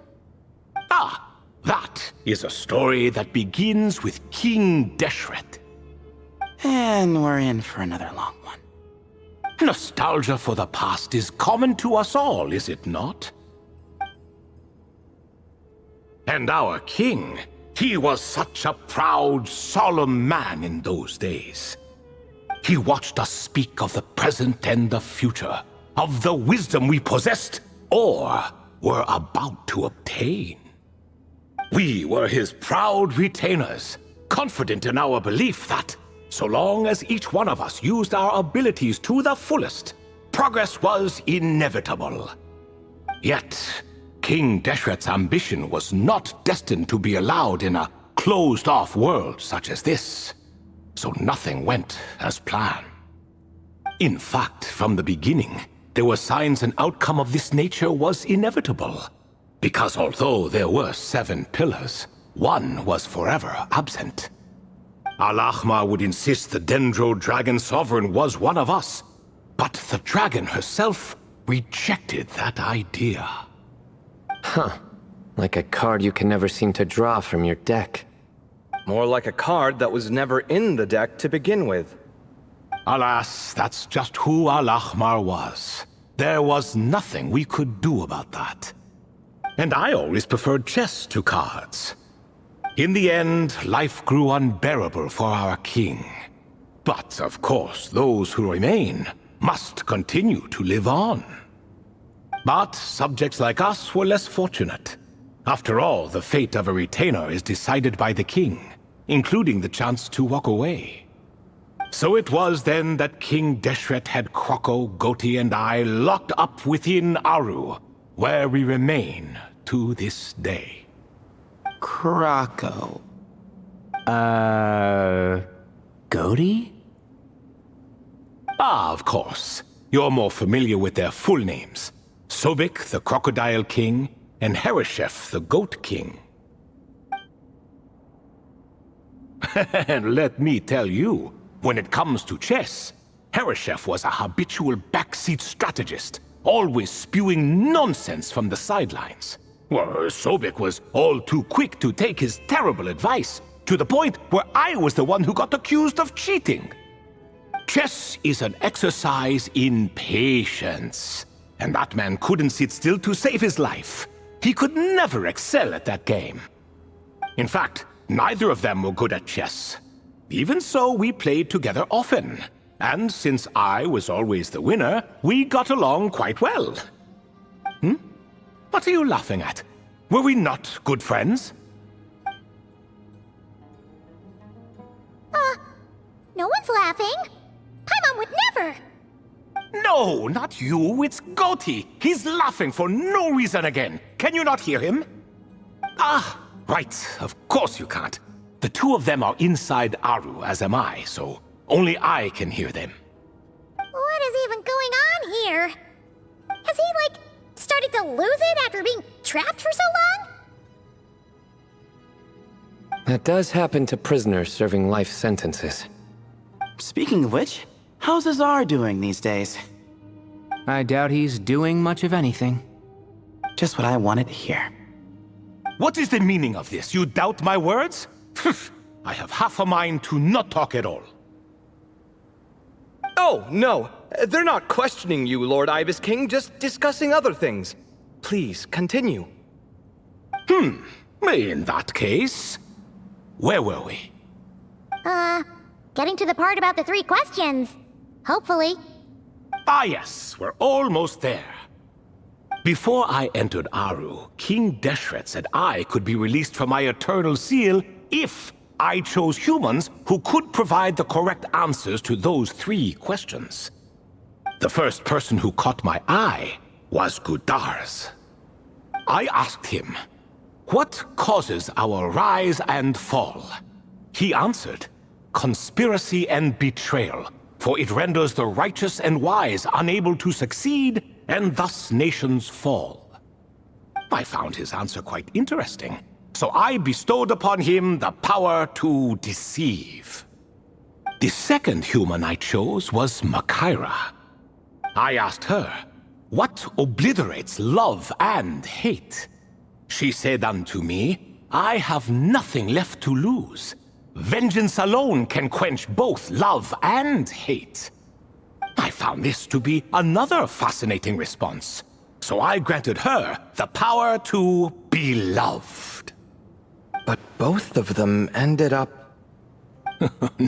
Ah, that is a story that begins with King Deshret. And we're in for another long one. Nostalgia for the past is common to us all, is it not? And our king, he was such a proud, solemn man in those days. He watched us speak of the present and the future, of the wisdom we possessed or were about to obtain. We were his proud retainers, confident in our belief that, so long as each one of us used our abilities to the fullest, progress was inevitable. Yet, King Deshret's ambition was not destined to be allowed in a closed-off world such as this, so nothing went as planned. In fact, from the beginning, there were signs an outcome of this nature was inevitable, because although there were 7 pillars, one was forever absent. Alhaitham would insist the Dendro Dragon Sovereign was one of us, but the dragon herself rejected that idea. Huh. Like a card you can never seem to draw from your deck. More like a card that was never in the deck to begin with. Alas, that's just who Alhaitham was. There was nothing we could do about that. And I always preferred chess to cards. In the end, life grew unbearable for our king. But, of course, those who remain must continue to live on. But subjects like us were less fortunate. After all, the fate of a retainer is decided by the king, including the chance to walk away. So it was then that King Deshret had Kroko, Goti, and I locked up within Aru, where we remain to this day. Kroko. Goti? Ah, of course. You're more familiar with their full names. Sobek, the Crocodile King, and Hereshef, the Goat King. And let me tell you, when it comes to chess, Hereshef was a habitual backseat strategist, always spewing nonsense from the sidelines. Well, Sobek was all too quick to take his terrible advice, to the point where I was the one who got accused of cheating. Chess is an exercise in patience, and that man couldn't sit still to save his life. He could never excel at that game. In fact, neither of them were good at chess. Even so, we played together often, and since I was always the winner, we got along quite well. What are you laughing at? Were we not good friends? No one's laughing. Paimon would never. No, not you. It's Goti. He's laughing for no reason again. Can you not hear him? Ah, right. Of course you can't. The 2 of them are inside Aru, as am I, so only I can hear them. What is even going on here? Has he, started to lose it after being trapped for so long? That does happen to prisoners serving life sentences. Speaking of which, how's Azar doing these days? I doubt he's doing much of anything. Just what I wanted to hear. What is the meaning of this? You doubt my words? I have half a mind to not talk at all. Oh, no. They're not questioning you, Lord Ibis King, just discussing other things. Please, continue. In that case, where were we? Getting to the part about the 3 questions. Hopefully. Ah yes, we're almost there. Before I entered Aru, King Deshret said I could be released from my eternal seal if I chose humans who could provide the correct answers to those 3 questions. The first person who caught my eye was Gudars. I asked him, what causes our rise and fall? He answered, conspiracy and betrayal, for it renders the righteous and wise unable to succeed, and thus nations fall. I found his answer quite interesting, so I bestowed upon him the power to deceive. The second human I chose was Makaira. I asked her, what obliterates love and hate? She said unto me, I have nothing left to lose. Vengeance alone can quench both love and hate. I found this to be another fascinating response, so I granted her the power to be loved. But both of them ended up...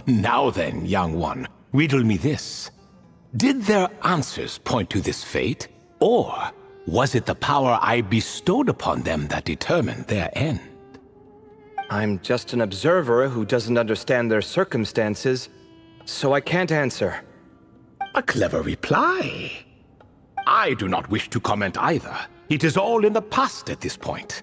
Now then, young one, riddle me this. Did their answers point to this fate, or was it the power I bestowed upon them that determined their end? I'm just an observer who doesn't understand their circumstances, so I can't answer. A clever reply. I do not wish to comment either. It is all in the past at this point.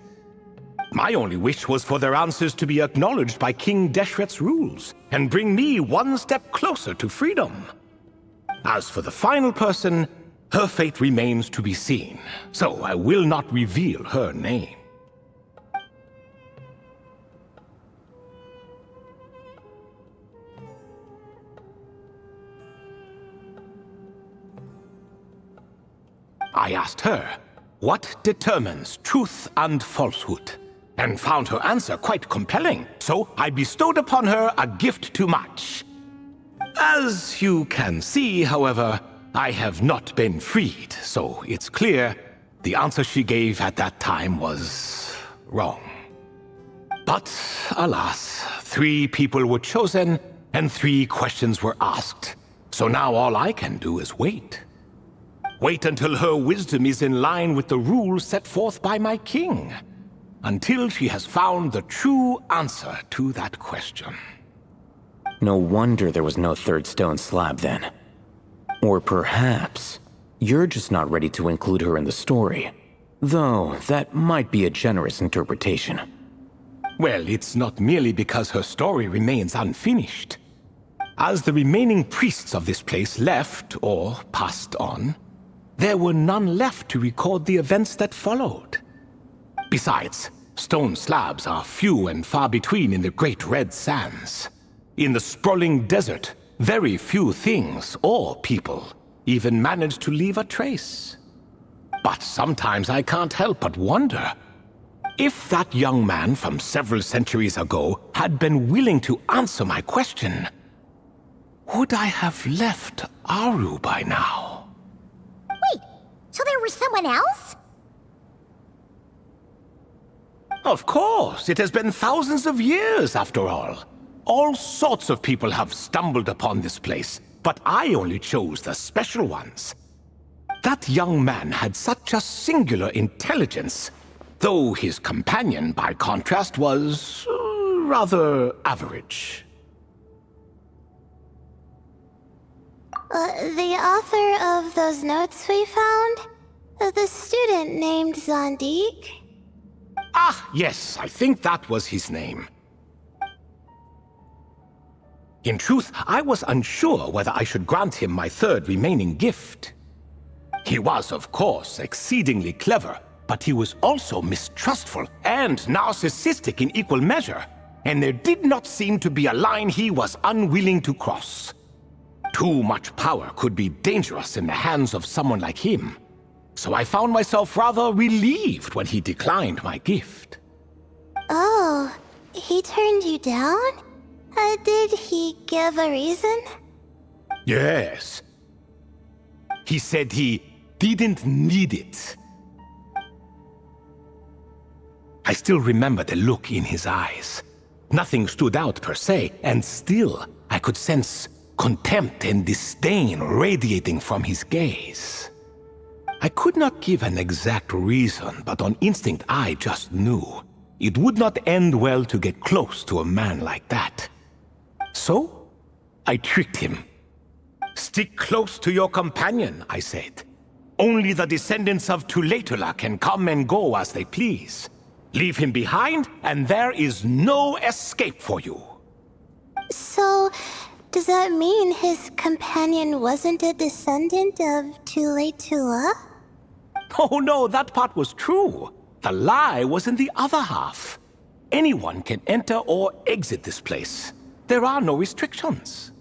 My only wish was for their answers to be acknowledged by King Deshret's rules, and bring me one step closer to freedom. As for the final person, her fate remains to be seen, so I will not reveal her name. I asked her, what determines truth and falsehood? And found her answer quite compelling, so I bestowed upon her a gift to match. As you can see, however, I have not been freed, so it's clear the answer she gave at that time was wrong. But alas, 3 people were chosen and 3 questions were asked, so now all I can do is wait. Wait until her wisdom is in line with the rules set forth by my king. Until she has found the true answer to that question. No wonder there was no 3rd stone slab then. Or perhaps you're just not ready to include her in the story. Though that might be a generous interpretation. Well, it's not merely because her story remains unfinished. As the remaining priests of this place left or passed on, there were none left to record the events that followed. Besides, stone slabs are few and far between in the Great Red Sands. In the sprawling desert, very few things or people even manage to leave a trace. But sometimes I can't help but wonder, if that young man from several centuries ago had been willing to answer my question, would I have left Aru by now? Wait, so there was someone else? Of course, it has been thousands of years after all. All sorts of people have stumbled upon this place, but I only chose the special ones. That young man had such a singular intelligence, though his companion, by contrast, was rather average. The author of those notes we found? The student named Zandik? Ah, yes, I think that was his name. In truth, I was unsure whether I should grant him my 3rd remaining gift. He was, of course, exceedingly clever, but he was also mistrustful and narcissistic in equal measure, and there did not seem to be a line he was unwilling to cross. Too much power could be dangerous in the hands of someone like him, so I found myself rather relieved when he declined my gift. Oh, he turned you down? Did he give a reason? Yes. He said he didn't need it. I still remember the look in his eyes. Nothing stood out per se, and still I could sense contempt and disdain radiating from his gaze. I could not give an exact reason, but on instinct I just knew it would not end well to get close to a man like that. So, I tricked him. "Stick close to your companion," I said. "Only the descendants of Telah can come and go as they please. Leave him behind, and there is no escape for you." So, does that mean his companion wasn't a descendant of Telah? Oh no, that part was true. The lie was in the other half. Anyone can enter or exit this place. There are no restrictions.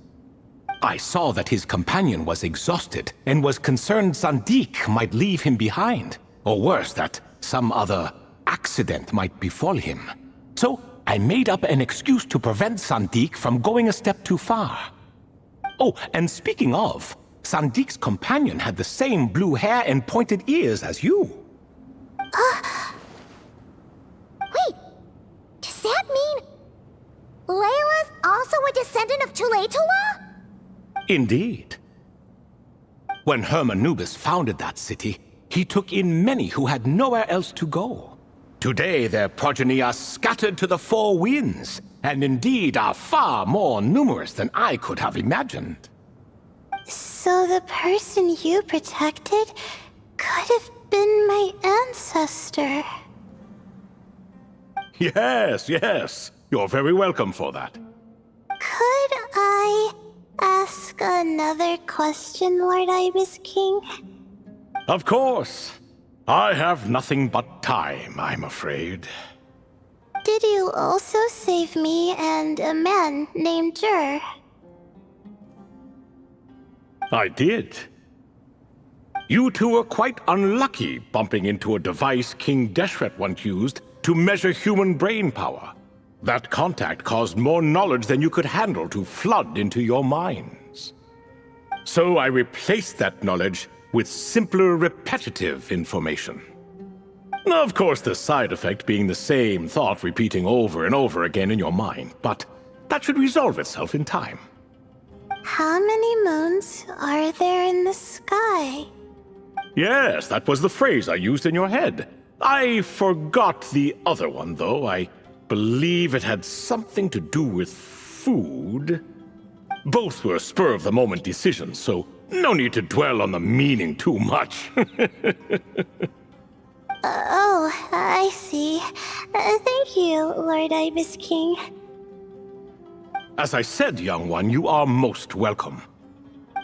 I saw that his companion was exhausted and was concerned Sandik might leave him behind, or worse, that some other accident might befall him. So I made up an excuse to prevent Sandik from going a step too far. Oh, and speaking of, Sandik's companion had the same blue hair and pointed ears as you. Wait, does that mean Layla's also a descendant of Telah? Indeed. When Hermanubis founded that city, he took in many who had nowhere else to go. Today their progeny are scattered to the four winds, and indeed are far more numerous than I could have imagined. So the person you protected could have been my ancestor. Yes, yes. You're very welcome for that. Could I ask another question, Lord Ibis King? Of course. I have nothing but time, I'm afraid. Did you also save me and a man named Jur? I did. You two were quite unlucky bumping into a device King Deshret once used to measure human brain power. That contact caused more knowledge than you could handle to flood into your minds. So I replaced that knowledge with simpler, repetitive information. Of course, the side effect being the same thought repeating over and over again in your mind, but that should resolve itself in time. How many moons are there in the sky? Yes, that was the phrase I used in your head. I forgot the other one, though. I believe it had something to do with food. Both were spur-of-the-moment decisions, so no need to dwell on the meaning too much. Oh, I see. Thank you, Lord Ibis King. As I said, young one, you are most welcome.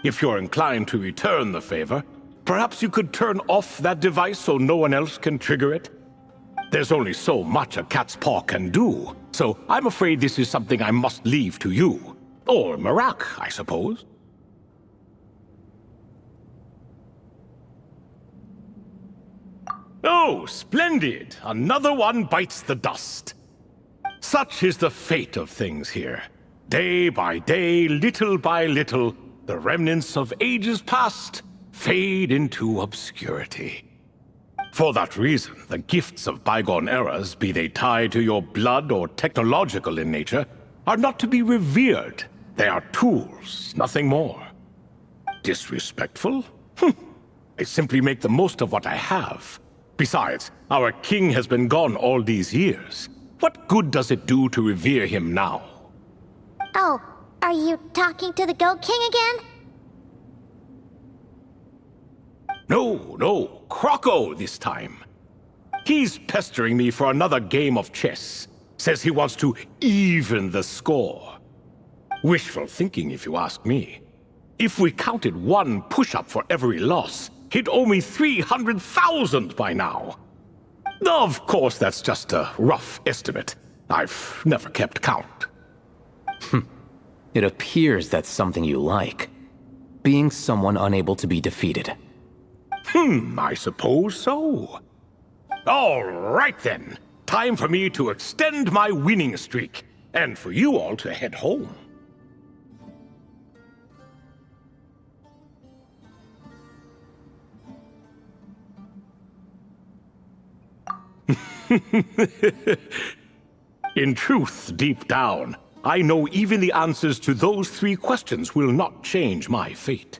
If you're inclined to return the favor, perhaps you could turn off that device so no one else can trigger it? There's only so much a cat's paw can do, so I'm afraid this is something I must leave to you. Or Marak, I suppose. Oh, splendid! Another one bites the dust. Such is the fate of things here. Day by day, little by little, the remnants of ages past fade into obscurity. For that reason, the gifts of bygone eras, be they tied to your blood or technological in nature, are not to be revered. They are tools, nothing more. Disrespectful? I simply make the most of what I have. Besides, our king has been gone all these years. What good does it do to revere him now? Oh, are you talking to the Goat King again? No, Croco this time. He's pestering me for another game of chess. Says he wants to even the score. Wishful thinking, if you ask me. If we counted one push-up for every loss, he'd owe me 300,000 by now. Of course, that's just a rough estimate. I've never kept count. It appears that's something you like. Being someone unable to be defeated. I suppose so. All right then. Time for me to extend my winning streak, and for you all to head home. In truth, deep down, I know even the answers to those 3 questions will not change my fate.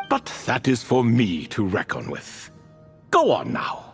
But that is for me to reckon with. Go on now.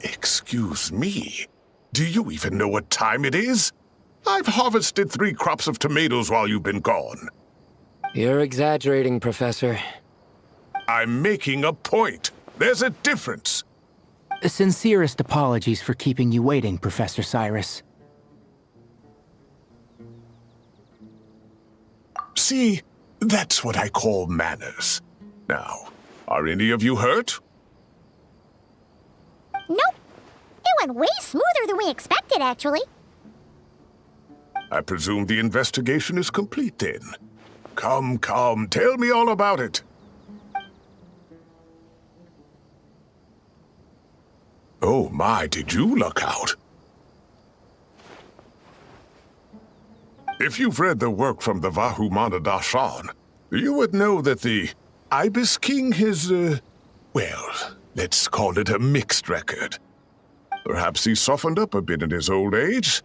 Excuse me, do you even know what time it is? I've harvested 3 crops of tomatoes while you've been gone. You're exaggerating, Professor. I'm making a point. There's a difference. Sincerest apologies for keeping you waiting, Professor Cyrus. See, that's what I call manners. Now, are any of you hurt? Nope. It went way smoother than we expected, actually. I presume the investigation is complete then. Come, tell me all about it. Oh my, did you luck out? If you've read the work from the Vahumana Darshan, you would know that the Ibis King has, well, let's call it a mixed record. Perhaps he softened up a bit in his old age,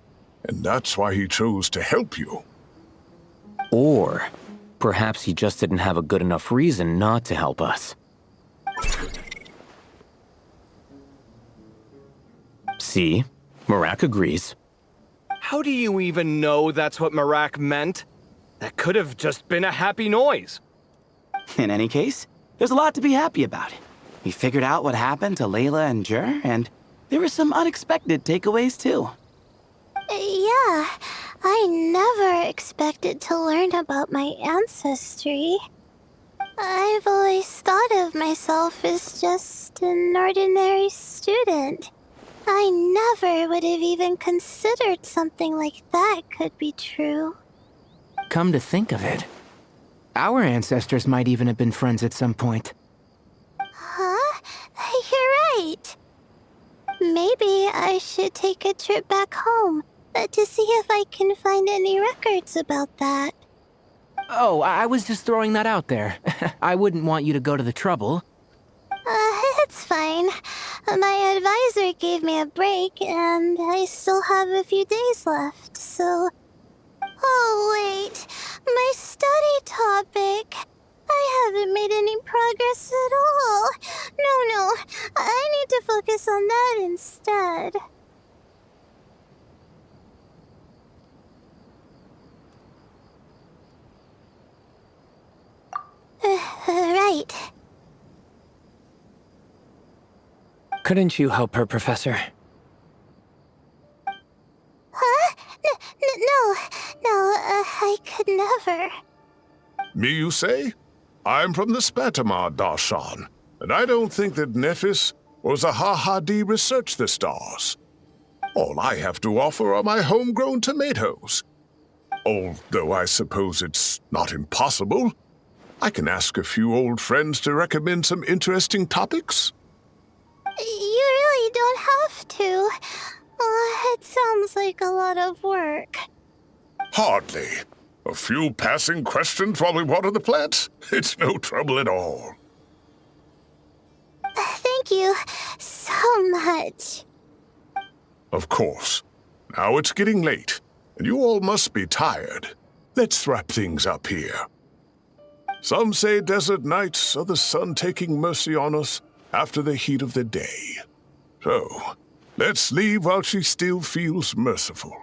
and that's why he chose to help you. Or perhaps he just didn't have a good enough reason not to help us. See? Marak agrees. How do you even know that's what Marak meant? That could have just been a happy noise. In any case, there's a lot to be happy about. We figured out what happened to Layla and Jur, and there were some unexpected takeaways too. Yeah, I never expected to learn about my ancestry. I've always thought of myself as just an ordinary student. I never would have even considered something like that could be true. Come to think of it, our ancestors might even have been friends at some point. Huh? You're right. Maybe I should take a trip back home to see if I can find any records about that. Oh, I was just throwing that out there. I wouldn't want you to go to the trouble. It's fine. My advisor gave me a break, and I still have a few days left, so... Oh, wait. My study topic. I haven't made any progress at all. No. I need to focus on that instead. Right. Couldn't you help her, Professor? Huh? No, I could never. Me, you say? I'm from the Spatamar Darshan, and I don't think that Nephis or Zahahadi researched the stars. All I have to offer are my homegrown tomatoes. Although I suppose it's not impossible. I can ask a few old friends to recommend some interesting topics. You really don't have to. It sounds like a lot of work. Hardly. A few passing questions while we water the plants? It's no trouble at all. Thank you so much. Of course. Now it's getting late, and you all must be tired. Let's wrap things up here. Some say desert nights are the sun taking mercy on us after the heat of the day. So, let's leave while she still feels merciful.